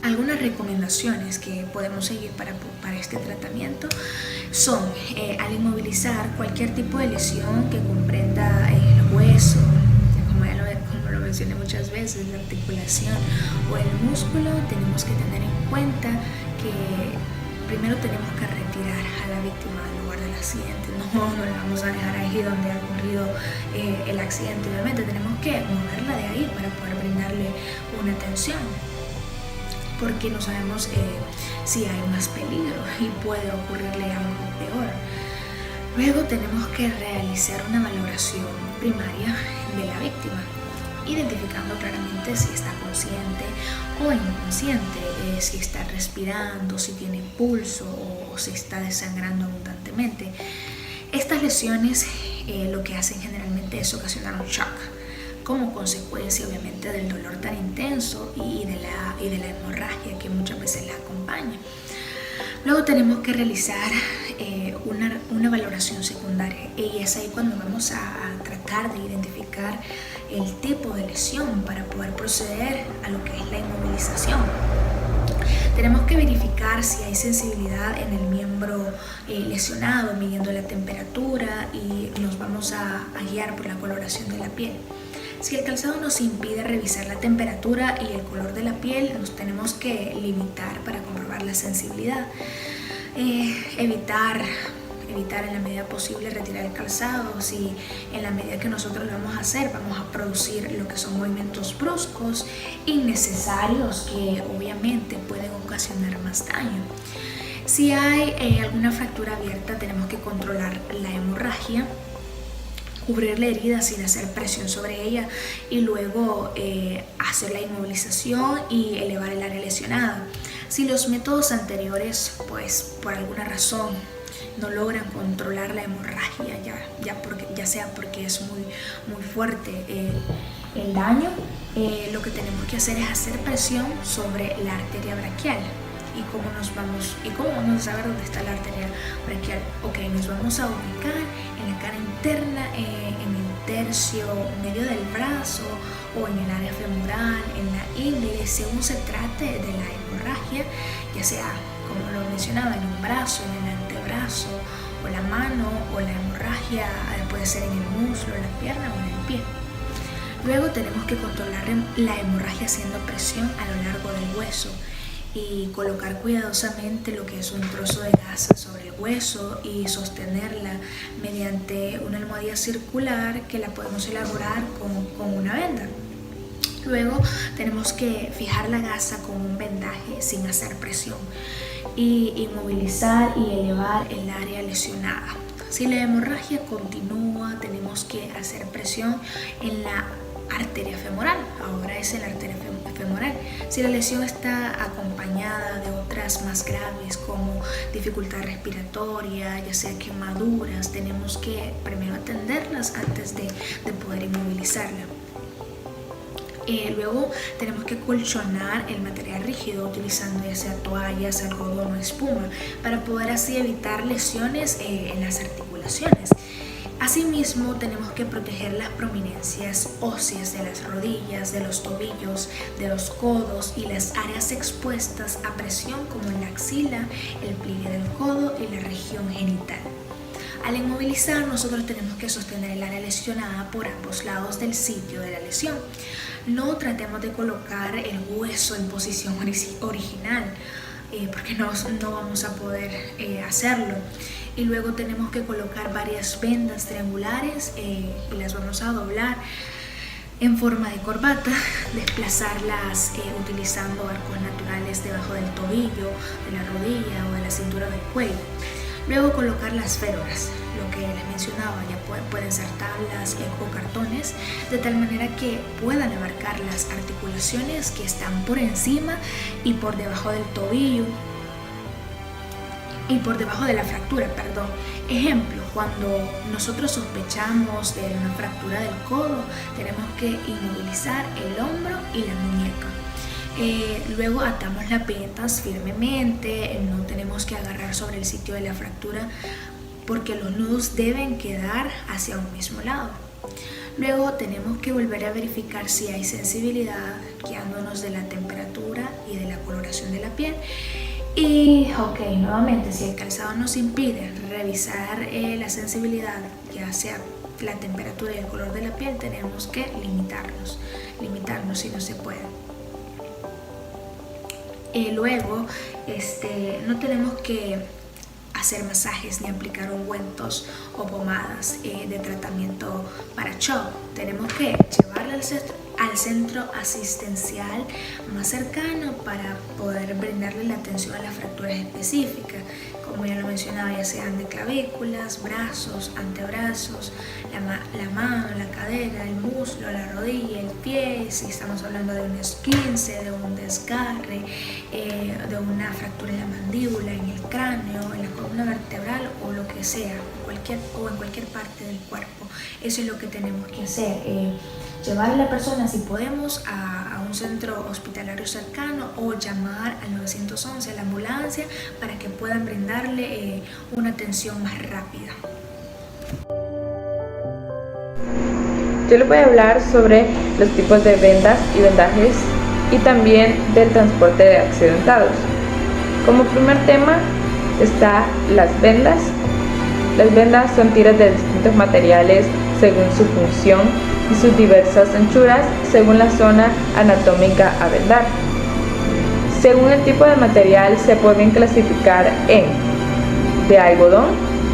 Algunas recomendaciones que podemos seguir para este tratamiento son al inmovilizar cualquier tipo de lesión que comprenda el hueso, como lo mencioné muchas veces, la articulación o el músculo. Tenemos que tener en cuenta que primero tenemos que retirar a la víctima del lugar del accidente. No la vamos a dejar ahí donde ha ocurrido el accidente. Obviamente tenemos que moverla de ahí para poder brindarle una atención, porque no sabemos si hay más peligro y puede ocurrirle algo peor. Luego tenemos que realizar una valoración primaria de la víctima, identificando claramente si está consciente o inconsciente, si está respirando, si tiene pulso o si está desangrando abundantemente. Estas lesiones lo que hacen generalmente es ocasionar un shock, como consecuencia obviamente del dolor tan intenso y de la hemorragia que muchas veces la acompaña. Luego tenemos que realizar una valoración secundaria, y es ahí cuando vamos a tratar de identificar el tipo de lesión para poder proceder a lo que es la inmovilización. Tenemos que verificar si hay sensibilidad en el miembro lesionado, midiendo la temperatura, y nos vamos a guiar por la coloración de la piel. Si el calzado nos impide revisar la temperatura y el color de la piel, nos tenemos que limitar para comprobar la sensibilidad. Evitar en la medida posible retirar el calzado. Si en la medida que nosotros lo vamos a hacer, vamos a producir lo que son movimientos bruscos, innecesarios, que obviamente pueden ocasionar más daño. Si hay alguna fractura abierta, tenemos que controlar la hemorragia, cubrir la herida sin hacer presión sobre ella, y luego hacer la inmovilización y elevar el área lesionada. Si los métodos anteriores, pues por alguna razón, no logran controlar la hemorragia, ya sea porque es muy fuerte el daño, lo que tenemos que hacer es hacer presión sobre la arteria braquial. ¿Y cómo vamos a saber dónde está la arteria braquial? Ok, nos vamos a ubicar en la cara interna, en el tercio medio del brazo, o en el área femoral, en la ingle, según se trate de la hemorragia, ya sea, como lo mencionaba, en un brazo, en el antebrazo, o la mano, o la hemorragia puede ser en el muslo, en la pierna o en el pie. Luego tenemos que controlar la hemorragia haciendo presión a lo largo del hueso y colocar cuidadosamente lo que es un trozo de gasa sobre el hueso y sostenerla mediante una almohadilla circular que la podemos elaborar con una venda. Luego tenemos que fijar la gasa con un vendaje sin hacer presión y inmovilizar y elevar el área lesionada. Si la hemorragia continúa, tenemos que hacer presión en la arteria femoral. Ahora es en la arteria femoral. Si la lesión está acompañada de otras más graves, como dificultad respiratoria, ya sea quemaduras, tenemos que primero atenderlas antes de poder inmovilizarla. Luego tenemos que colchonar el material rígido utilizando ya sea toallas, algodón o espuma, para poder así evitar lesiones en las articulaciones. Asimismo, tenemos que proteger las prominencias óseas de las rodillas, de los tobillos, de los codos y las áreas expuestas a presión, como en la axila, el pliegue del codo y la región genital. Al inmovilizar, nosotros tenemos que sostener el área lesionada por ambos lados del sitio de la lesión. No tratemos de colocar el hueso en posición original, porque no vamos a poder hacerlo. Y luego tenemos que colocar varias vendas triangulares y las vamos a doblar en forma de corbata, desplazarlas utilizando arcos naturales debajo del tobillo, de la rodilla o de la cintura del cuello. Luego colocar las férulas, lo que les mencionaba, ya pueden ser tablas o cartones, de tal manera que puedan abarcar las articulaciones que están por encima y por debajo del tobillo y por debajo de la fractura, perdón. Ejemplo, cuando nosotros sospechamos de una fractura del codo, tenemos que inmovilizar el hombro y la muñeca. Luego atamos las vendas firmemente, no tenemos que agarrar sobre el sitio de la fractura porque los nudos deben quedar hacia un mismo lado. Luego tenemos que volver a verificar si hay sensibilidad, guiándonos de la temperatura y de la coloración de la piel. Y nuevamente, si el calzado nos impide revisar la sensibilidad, ya sea la temperatura y el color de la piel, tenemos que limitarnos si no se puede. Luego, no tenemos que hacer masajes ni aplicar ungüentos o pomadas de tratamiento para shock. Tenemos que llevarla al centro asistencial más cercano para poder brindarle la atención a las fracturas específicas, como ya lo mencionaba, ya sean de clavículas, brazos, antebrazos, la mano, la cadera, el muslo, la rodilla, el pie, si estamos hablando de un esguince, de un desgarre, de una fractura en la mandíbula, en el cráneo, en la columna vertebral o lo que sea, en cualquier parte del cuerpo. Eso es lo que tenemos que hacer. Llevar a la persona, si podemos, a un centro hospitalario cercano o llamar al 911, a la ambulancia, para que puedan brindarle una atención más rápida. Yo les voy a hablar sobre los tipos de vendas y vendajes y también del transporte de accidentados. Como primer tema está las vendas. Las vendas son tiras de distintos materiales según su función y sus diversas anchuras según la zona anatómica a vendar. Según el tipo de material se pueden clasificar en de algodón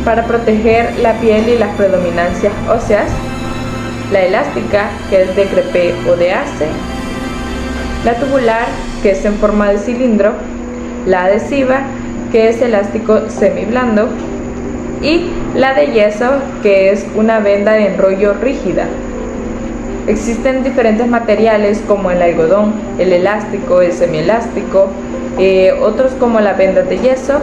para proteger la piel y las predominancias óseas, la elástica, que es de crepé o de ace, la tubular, que es en forma de cilindro, la adhesiva, que es elástico semiblando, y la de yeso, que es una venda de enrollo rígida. Existen diferentes materiales como el algodón, el elástico, el semielástico, otros como la venda de yeso,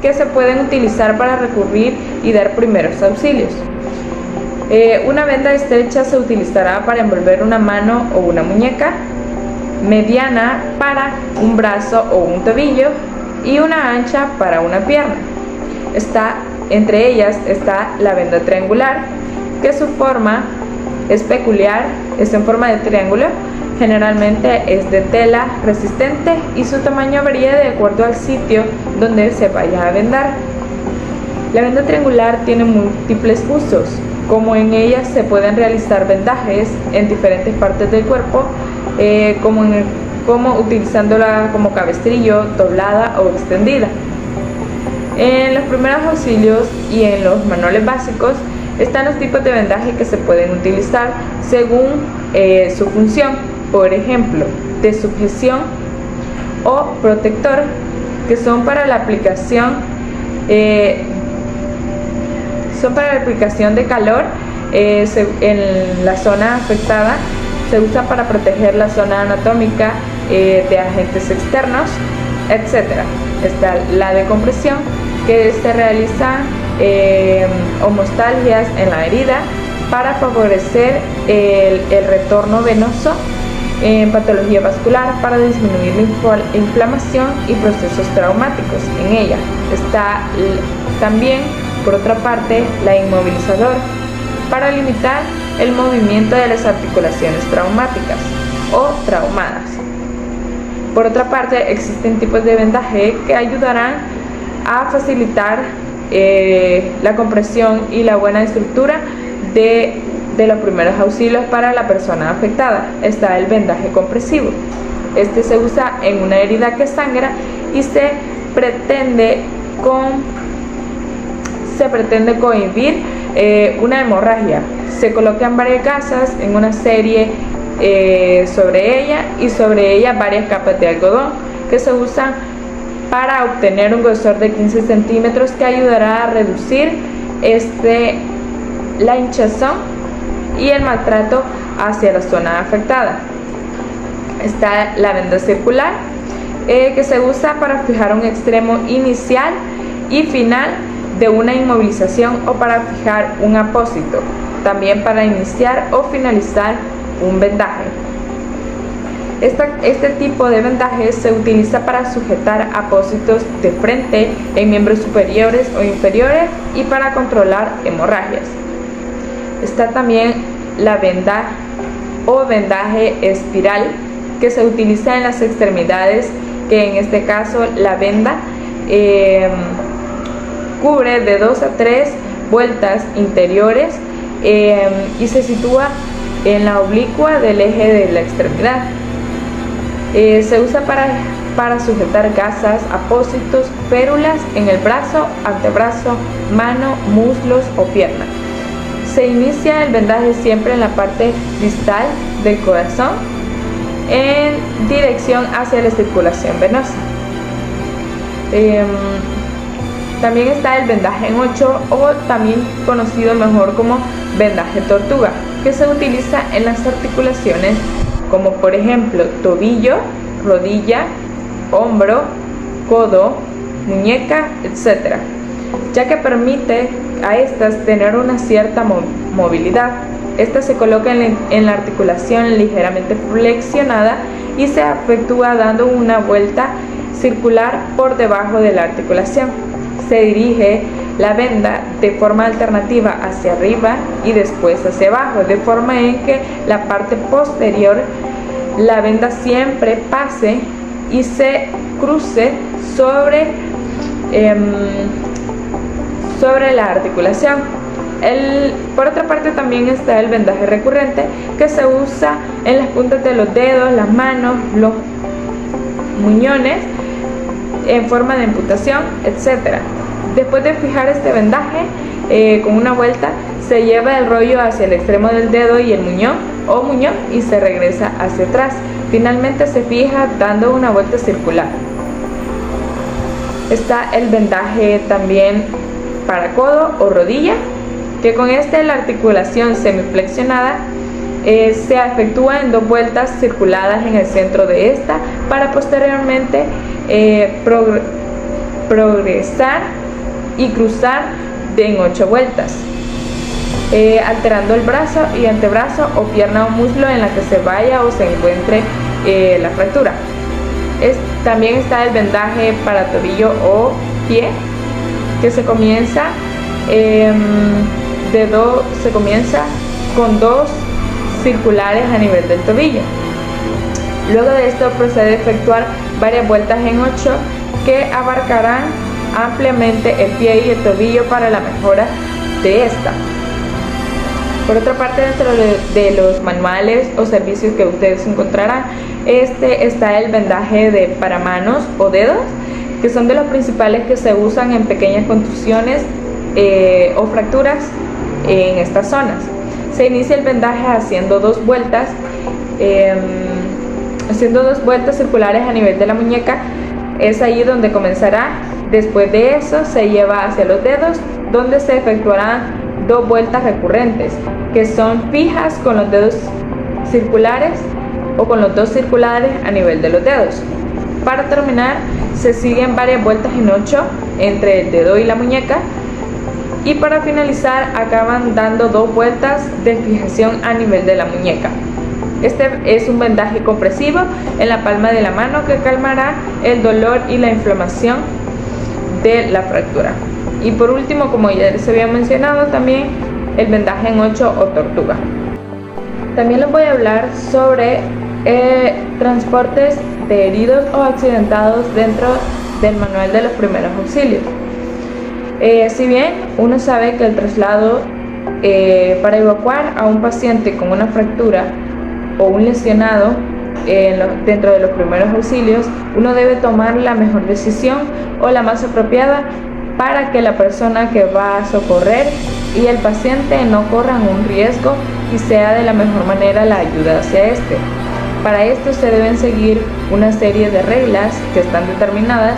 que se pueden utilizar para recurrir y dar primeros auxilios. Una venda estrecha se utilizará para envolver una mano o una muñeca, mediana para un brazo o un tobillo y una ancha para una pierna. Entre ellas está la venda triangular, que su forma es peculiar, es en forma de triángulo, generalmente es de tela resistente y su tamaño varía de acuerdo al sitio donde se vaya a vendar. La venda triangular tiene múltiples usos, como en ella se pueden realizar vendajes en diferentes partes del cuerpo, como utilizándola como cabestrillo, doblada o extendida. En los primeros auxilios y en los manuales básicos están los tipos de vendaje que se pueden utilizar según su función, por ejemplo, de sujeción o protector, que son para la aplicación de calor en la zona afectada. Se usa para proteger la zona anatómica de agentes externos, etc. Está la de compresión, que se realiza homostalgias en la herida para favorecer el retorno venoso en patología vascular, para disminuir la inflamación y procesos traumáticos. En ella está también, por otra parte, la inmovilizador, para limitar el movimiento de las articulaciones traumáticas o traumadas. Por otra parte, existen tipos de vendaje que ayudarán a facilitar la compresión y la buena estructura de los primeros auxilios para la persona afectada. Está el vendaje compresivo. Este se usa en una herida que sangra y se pretende cohibir una hemorragia. Se colocan varias gasas en una serie sobre ella y sobre ella varias capas de algodón que se usan para obtener un grosor de 15 centímetros que ayudará a reducir la hinchazón y el maltrato hacia la zona afectada. Está la venda circular, que se usa para fijar un extremo inicial y final de una inmovilización o para fijar un apósito, también para iniciar o finalizar un vendaje. Este tipo de vendaje se utiliza para sujetar apósitos de frente en miembros superiores o inferiores y para controlar hemorragias. Está también la venda o vendaje espiral, que se utiliza en las extremidades, que en este caso la venda cubre de 2 a 3 vueltas interiores y se sitúa en la oblicua del eje de la extremidad. Se usa para para sujetar gasas, apósitos, férulas en el brazo, antebrazo, mano, muslos o pierna. Se inicia el vendaje siempre en la parte distal del corazón en dirección hacia la circulación venosa. También está el vendaje en 8, o también conocido mejor como vendaje tortuga, que se utiliza en las articulaciones como por ejemplo tobillo, rodilla, hombro, codo, muñeca, etc., ya que permite a estas tener una cierta movilidad. Esta se coloca en la articulación ligeramente flexionada y se efectúa dando una vuelta circular por debajo de la articulación. Se dirige la venda de forma alternativa hacia arriba y después hacia abajo, de forma en que la parte posterior, la venda siempre pase y se cruce sobre la articulación. Por otra parte también está el vendaje recurrente, que se usa en las puntas de los dedos, las manos, los muñones, en forma de amputación, etc. Después de fijar este vendaje con una vuelta, se lleva el rollo hacia el extremo del dedo y el muñón y se regresa hacia atrás. Finalmente se fija dando una vuelta circular. Está el vendaje también para codo o rodilla, que con la articulación semiflexionada se efectúa en 2 vueltas circuladas en el centro de esta para posteriormente progresar y cruzar en 8 vueltas, alterando el brazo y antebrazo o pierna o muslo en la que se vaya o se encuentre la fractura. También está el vendaje para tobillo o pie, que se comienza con 2 circulares a nivel del tobillo. Luego de esto procede a efectuar varias vueltas en 8 que abarcarán ampliamente el pie y el tobillo para la mejora de esta. Por otra parte, dentro de los manuales o servicios que ustedes encontrarán, está el vendaje para manos o dedos, que son de los principales que se usan en pequeñas contusiones o fracturas en estas zonas. Se inicia el vendaje haciendo 2 vueltas circulares a nivel de la muñeca. Es ahí donde comenzará. Después de eso se lleva hacia los dedos, donde se efectuarán 2 vueltas recurrentes, que son fijas con los dedos circulares o con los 2 circulares a nivel de los dedos. Para terminar, se siguen varias vueltas en 8 entre el dedo y la muñeca, y para finalizar acaban dando 2 vueltas de fijación a nivel de la muñeca. Este es un vendaje compresivo en la palma de la mano que calmará el dolor y la inflamación de la fractura. Y por último, como ya les había mencionado, también el vendaje en 8 o tortuga. También les voy a hablar sobre transportes de heridos o accidentados dentro del manual de los primeros auxilios. Si bien uno sabe que el traslado para evacuar a un paciente con una fractura o un lesionado dentro de los primeros auxilios, uno debe tomar la mejor decisión o la más apropiada para que la persona que va a socorrer y el paciente no corran un riesgo y sea de la mejor manera la ayuda hacia este. Para esto se deben seguir una serie de reglas que están determinadas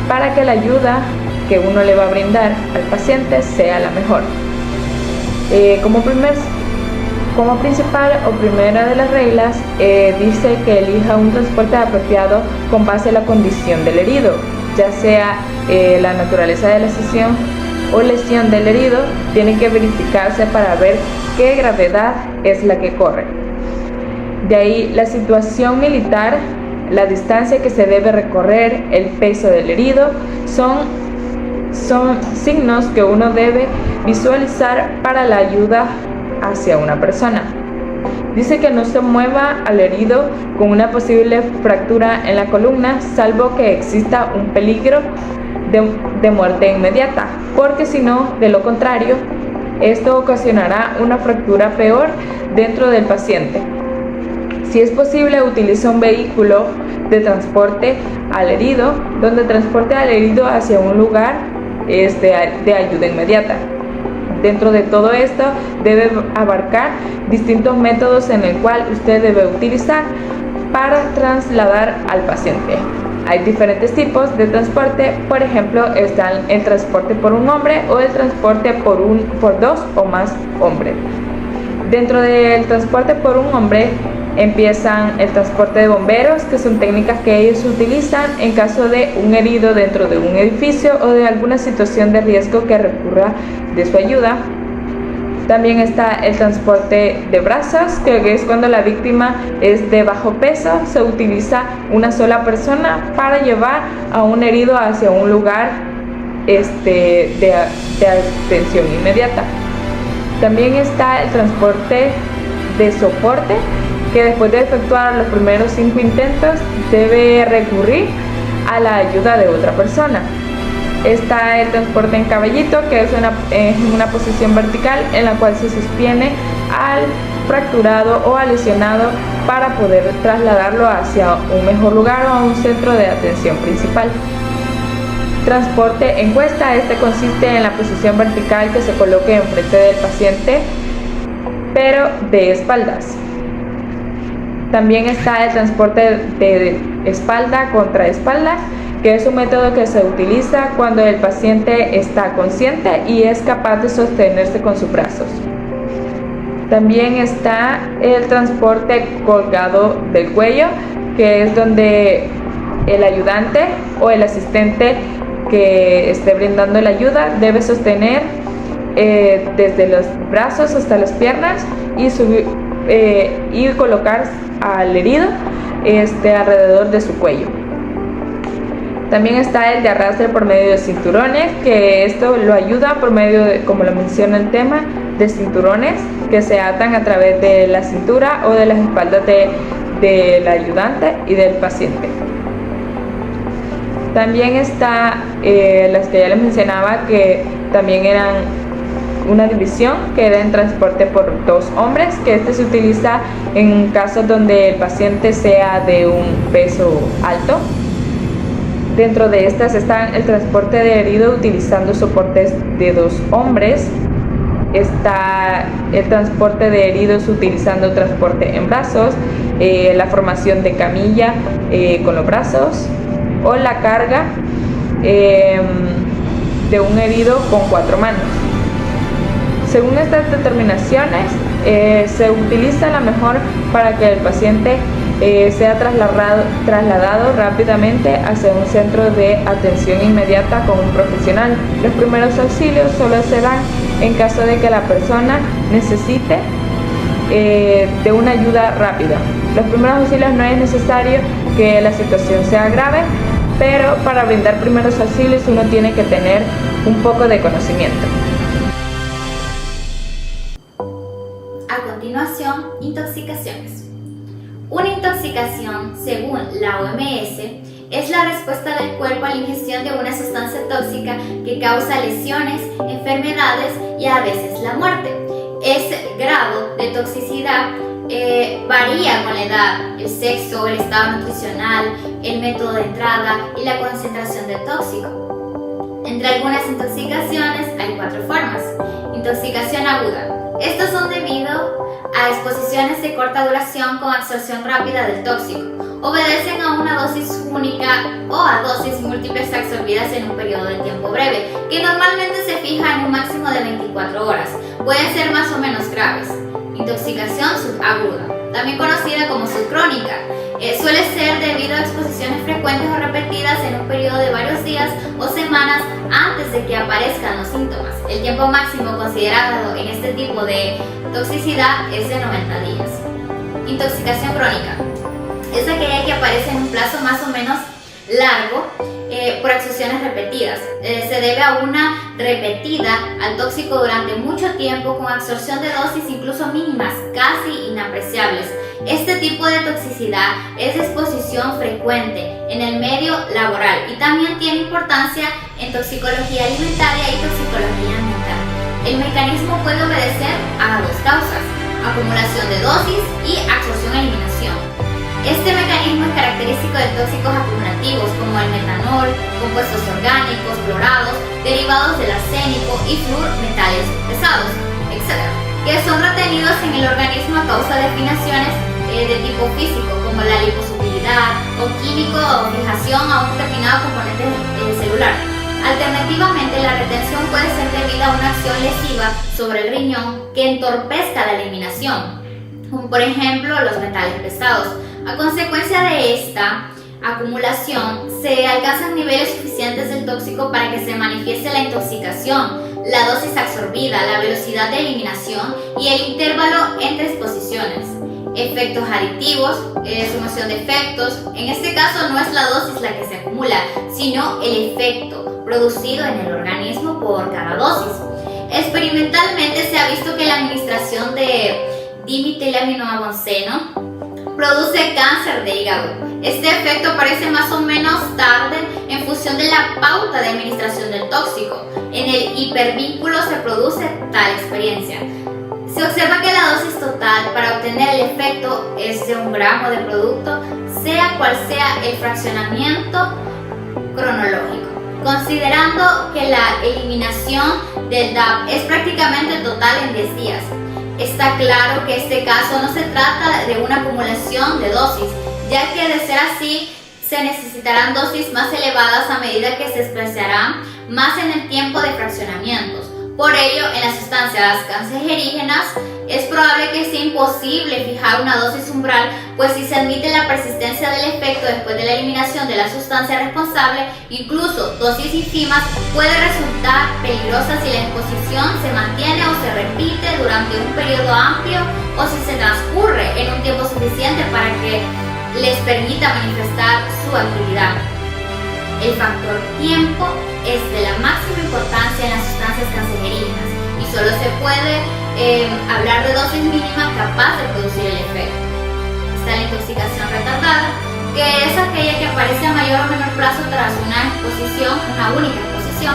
para que la ayuda que uno le va a brindar al paciente sea la mejor. Como principal o primera de las reglas, dice que elija un transporte apropiado con base a la condición del herido, ya sea la naturaleza de la lesión del herido, tiene que verificarse para ver qué gravedad es la que corre. De ahí la situación militar, la distancia que se debe recorrer, el peso del herido, son signos que uno debe visualizar para la ayuda hacia una persona. Dice que no se mueva al herido con una posible fractura en la columna, salvo que exista un peligro de muerte inmediata, porque si no, de lo contrario, esto ocasionará una fractura peor dentro del paciente. Si es posible, utilice un vehículo de transporte al herido, donde transporte al herido hacia un lugar de ayuda inmediata. Dentro de todo esto debe abarcar distintos métodos en el cual usted debe utilizar para trasladar al paciente. Hay diferentes tipos de transporte, por ejemplo, están el transporte por un hombre o el transporte por dos o más hombres. Dentro del transporte por un hombre empiezan el transporte de bomberos, que son técnicas que ellos utilizan en caso de un herido dentro de un edificio o de alguna situación de riesgo que recurra de su ayuda. También está el transporte de brazos, que es cuando la víctima es de bajo peso. Se utiliza una sola persona para llevar a un herido hacia un lugar de atención inmediata. También está el transporte de soporte, que después de efectuar los primeros 5 intentos debe recurrir a la ayuda de otra persona. Está el transporte en caballito, que es una posición vertical en la cual se sostiene al fracturado o al lesionado para poder trasladarlo hacia un mejor lugar o a un centro de atención principal. Transporte en cuesta, consiste en la posición vertical que se coloque enfrente del paciente, pero de espaldas. También está el transporte de espalda contra espalda, que es un método que se utiliza cuando el paciente está consciente y es capaz de sostenerse con sus brazos. También está el transporte colgado del cuello, que es donde el ayudante o el asistente que esté brindando la ayuda debe sostener desde los brazos hasta las piernas y colocar al herido alrededor de su cuello. También está el de arrastre por medio de cinturones, que esto lo ayuda por medio de, como lo menciona el tema, de cinturones que se atan a través de la cintura o de las espaldas del ayudante y del paciente. También está las que ya les mencionaba, que también eran una división, que era en transporte por 2 hombres, que se utiliza en casos donde el paciente sea de un peso alto. Dentro de estas están el transporte de herido utilizando soportes de 2 hombres. Está el transporte de heridos utilizando transporte en brazos, la formación de camilla con los brazos, o la carga de un herido con 4 manos. Según estas determinaciones, se utiliza la mejor para que el paciente sea trasladado rápidamente hacia un centro de atención inmediata con un profesional. Los primeros auxilios solo se dan en caso de que la persona necesite de una ayuda rápida. Los primeros auxilios no es necesario que la situación sea grave, pero para brindar primeros auxilios uno tiene que tener un poco de conocimiento. A continuación, intoxicaciones. Una intoxicación, según la OMS, es la respuesta del cuerpo a la ingestión de una sustancia tóxica que causa lesiones, enfermedades y a veces la muerte. Este grado de toxicidad varía con la edad, el sexo, el estado nutricional, el método de entrada y la concentración del tóxico. Entre algunas intoxicaciones hay 4 formas. Intoxicación aguda. Estos son debido a exposiciones de corta duración con absorción rápida del tóxico. Obedecen a una dosis única o a dosis múltiples absorbidas en un periodo de tiempo breve, que normalmente se fija en un máximo de 24 horas. Pueden ser más o menos graves. Intoxicación subaguda, también conocida como subcrónica, suele ser debido a exposiciones frecuentes o repetidas en un periodo de varios días o semanas antes de que aparezcan los síntomas. El tiempo máximo considerado en este tipo de toxicidad es de 90 días. Intoxicación crónica es aquella que aparece en un plazo más o menos largo por absorciones repetidas. Se debe a una repetida al tóxico durante mucho tiempo con absorción de dosis incluso mínimas, casi inapreciables. Este tipo de toxicidad es de exposición frecuente en el medio laboral y también tiene importancia en toxicología alimentaria y toxicología ambiental. El mecanismo puede obedecer a 2 causas: acumulación de dosis y absorción-eliminación. Este mecanismo es característico de tóxicos acumulativos como el metanol, compuestos orgánicos, clorados, derivados del arsénico y flúor, metales pesados, etc., que son retenidos en el organismo a causa de afinaciones de tipo físico como la liposutilidad o químico o fijación a un determinado componente celular. Alternativamente, la retención puede ser debida a una acción lesiva sobre el riñón que entorpezca la eliminación, como por ejemplo los metales pesados. A consecuencia de esta acumulación, se alcanzan niveles suficientes del tóxico para que se manifieste la intoxicación, la dosis absorbida, la velocidad de eliminación y el intervalo entre exposiciones. Efectos aditivos, sumación de efectos. En este caso no es la dosis la que se acumula, sino el efecto producido en el organismo por cada dosis. Experimentalmente se ha visto que la administración de dimetilaminoabonceno produce cáncer de hígado. Este efecto aparece más o menos tarde en función de la pauta de administración del tóxico. En el hipervínculo se produce tal experiencia. Se observa que la dosis total para obtener el efecto es de 1 gramo de producto, sea cual sea el fraccionamiento cronológico. Considerando que la eliminación del DAP es prácticamente total en 10 días. Está claro que este caso no se trata de una acumulación de dosis, ya que de ser así se necesitarán dosis más elevadas a medida que se espaciarán más en el tiempo de fraccionamientos. Por ello, en las sustancias cancerígenas es probable que sea imposible fijar una dosis umbral, pues si se admite la persistencia del efecto después de la eliminación de la sustancia responsable, incluso dosis ínfimas puede resultar peligrosa si la exposición se mantiene o se repite durante un periodo amplio o si se transcurre en un tiempo suficiente para que les permita manifestar su actividad. El factor tiempo es de la máxima importancia en las sustancias cancerígenas y solo se puede hablar de dosis mínimas capaz de producir el efecto. Está la intoxicación retardada, que es aquella que aparece a mayor o menor plazo tras una exposición, una única exposición.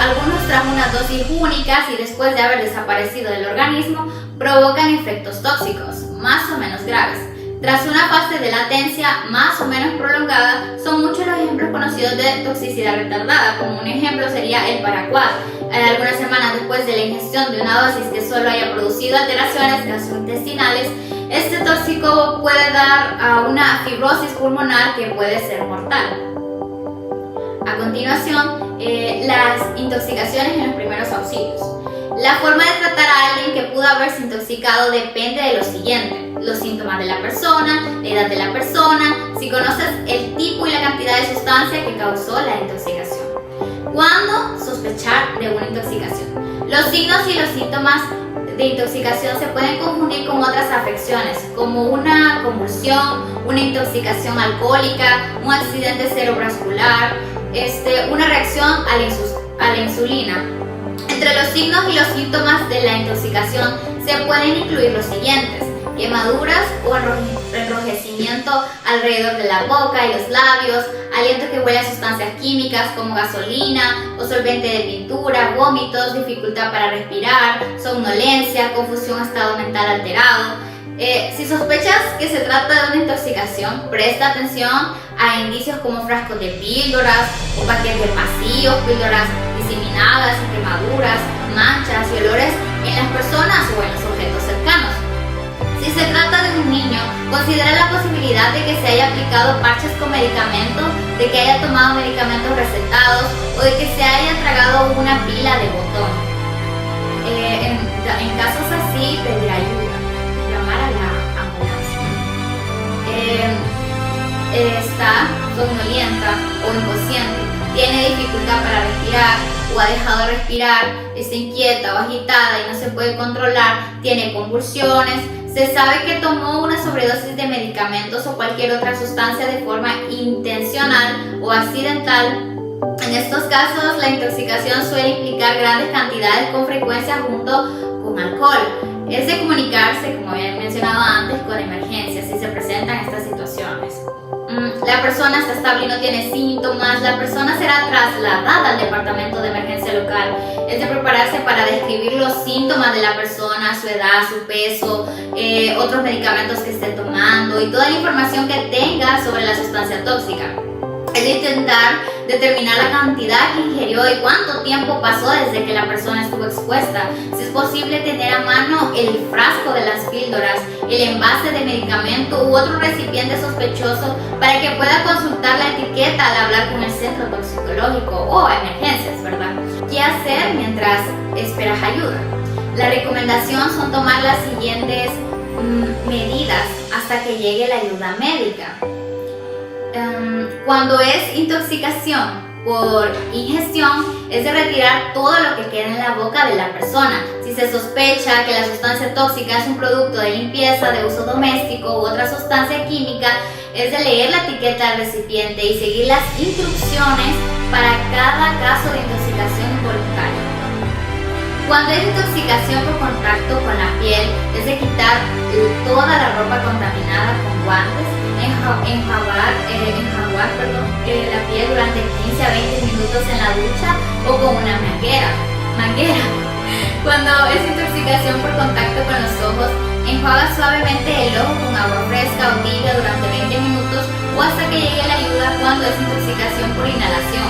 Algunos tras unas dosis únicas y después de haber desaparecido del organismo provocan efectos tóxicos, más o menos graves. Tras una fase de latencia más o menos prolongada, son muchos los ejemplos conocidos de toxicidad retardada. Como un ejemplo sería el paraquat. Algunas semanas después de la ingestión de una dosis que solo haya producido alteraciones gastrointestinales, este tóxico puede dar a una fibrosis pulmonar que puede ser mortal. A continuación, las intoxicaciones en los primeros auxilios. La forma de tratar a alguien que pudo haberse intoxicado depende de lo siguiente: los síntomas de la persona, la edad de la persona, si conoces el tipo y la cantidad de sustancia que causó la intoxicación. ¿Cuándo sospechar de una intoxicación? Los signos y los síntomas de intoxicación se pueden confundir con otras afecciones, como una convulsión, una intoxicación alcohólica, un accidente cerebrovascular, una reacción a la insulina. Entre los signos y los síntomas de la intoxicación se pueden incluir los siguientes: quemaduras o enrojecimiento alrededor de la boca y los labios, aliento que huele a sustancias químicas como gasolina o solvente de pintura, vómitos, dificultad para respirar, somnolencia, confusión, estado mental alterado. Si sospechas que se trata de una intoxicación, presta atención a indicios como frascos de píldoras o paquetes vacíos, píldoras diseminadas, quemaduras, manchas y olores en las personas o en los objetos cercanos. Si se trata de un niño, considera la posibilidad de que se haya aplicado parches con medicamentos, de que haya tomado medicamentos recetados o de que se haya tragado una pila de botón. En casos así, pedir ayuda, llamar a la ambulancia. Está somnolienta o inconsciente, tiene dificultad para respirar o ha dejado de respirar, está inquieta o agitada y no se puede controlar, tiene convulsiones. Se sabe que tomó una sobredosis de medicamentos o cualquier otra sustancia de forma intencional o accidental. En estos casos, la intoxicación suele implicar grandes cantidades con frecuencia junto con alcohol. Es de comunicarse, como había mencionado antes, con emergencias si se presentan estas situaciones. la persona está estable y no tiene síntomas, la persona será trasladada al departamento de emergencia local. Es de prepararse para describir los síntomas de la persona, su edad, su peso, otros medicamentos que esté tomando y toda la información que tenga sobre la sustancia tóxica. Es de intentar determinar la cantidad que ingirió y cuánto tiempo pasó desde que la persona estuvo expuesta. Si es posible, tener a mano el frasco de las píldoras, el envase de medicamento u otro recipiente sospechoso para que pueda consultar la etiqueta al hablar con el centro toxicológico o emergencias, ¿verdad? ¿Qué hacer mientras esperas ayuda? La recomendación son tomar las siguientes medidas hasta que llegue la ayuda médica. Cuando es intoxicación por ingestión, es de retirar todo lo que queda en la boca de la persona. Si se sospecha que la sustancia tóxica es un producto de limpieza, de uso doméstico u otra sustancia química, es de leer la etiqueta del recipiente y seguir las instrucciones para cada caso de intoxicación involuntaria. Cuando es intoxicación por contacto con la piel, es de quitar toda la ropa contaminada con guantes, enjuagar la piel durante 15 a 20 minutos en la ducha o con una manguera. Cuando es intoxicación por contacto con los ojos, enjuaga suavemente el ojo con agua fresca o tibia durante 20 minutos o hasta que llegue la ayuda. Cuando es intoxicación por inhalación,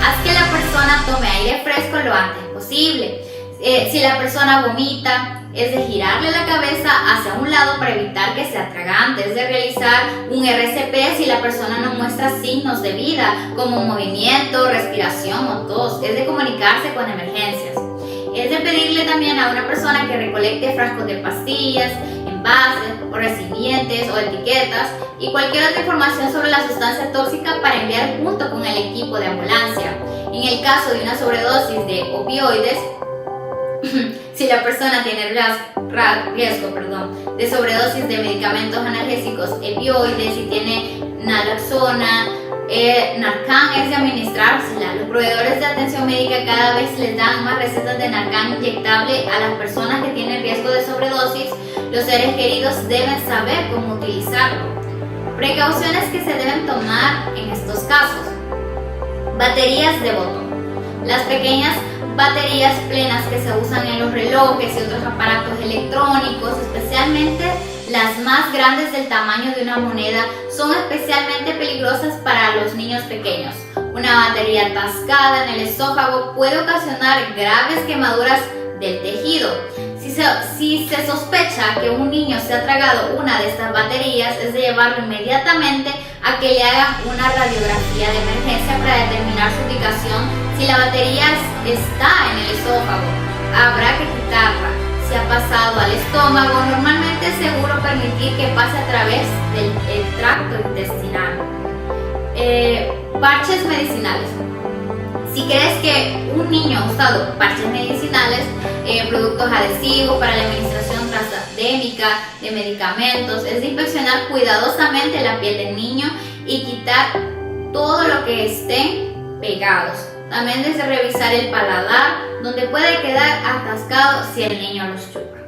haz que la persona tome aire fresco lo antes posible. Si la persona vomita, es de girarle la cabeza hacia un lado para evitar que se atragante. Es de realizar un RCP si la persona no muestra signos de vida como movimiento, respiración o tos. Es de comunicarse con emergencias. Es de pedirle también a una persona que recolecte frascos de pastillas, envases o recipientes o etiquetas y cualquier otra información sobre la sustancia tóxica para enviar junto con el equipo de ambulancia. En el caso de una sobredosis de opioides, si la persona tiene riesgo de sobredosis de medicamentos analgésicos, opioides, si tiene naloxona, Narcan, es de administrársela. Los proveedores de atención médica cada vez les dan más recetas de Narcan inyectable a las personas que tienen riesgo de sobredosis. Los seres queridos deben saber cómo utilizarlo. Precauciones que se deben tomar en estos casos. Baterías de botón. Las pequeñas baterías plenas que se usan en los relojes y otros aparatos electrónicos, especialmente las más grandes del tamaño de una moneda, son especialmente peligrosas para los niños pequeños. Una batería atascada en el esófago puede ocasionar graves quemaduras del tejido. Si se sospecha que un niño se ha tragado una de estas baterías, es de llevarlo inmediatamente a que le hagan una radiografía de emergencia para determinar su ubicación. Si la batería está en el esófago, habrá que quitarla. Si ha pasado al estómago, normalmente es seguro permitir que pase a través del tracto intestinal. Parches medicinales. Si crees que un niño ha usado parches medicinales, productos adhesivos para la administración transdérmica de medicamentos, es de inspeccionar cuidadosamente la piel del niño y quitar todo lo que estén pegados. También desde revisar el paladar, donde puede quedar atascado si el niño los chupa.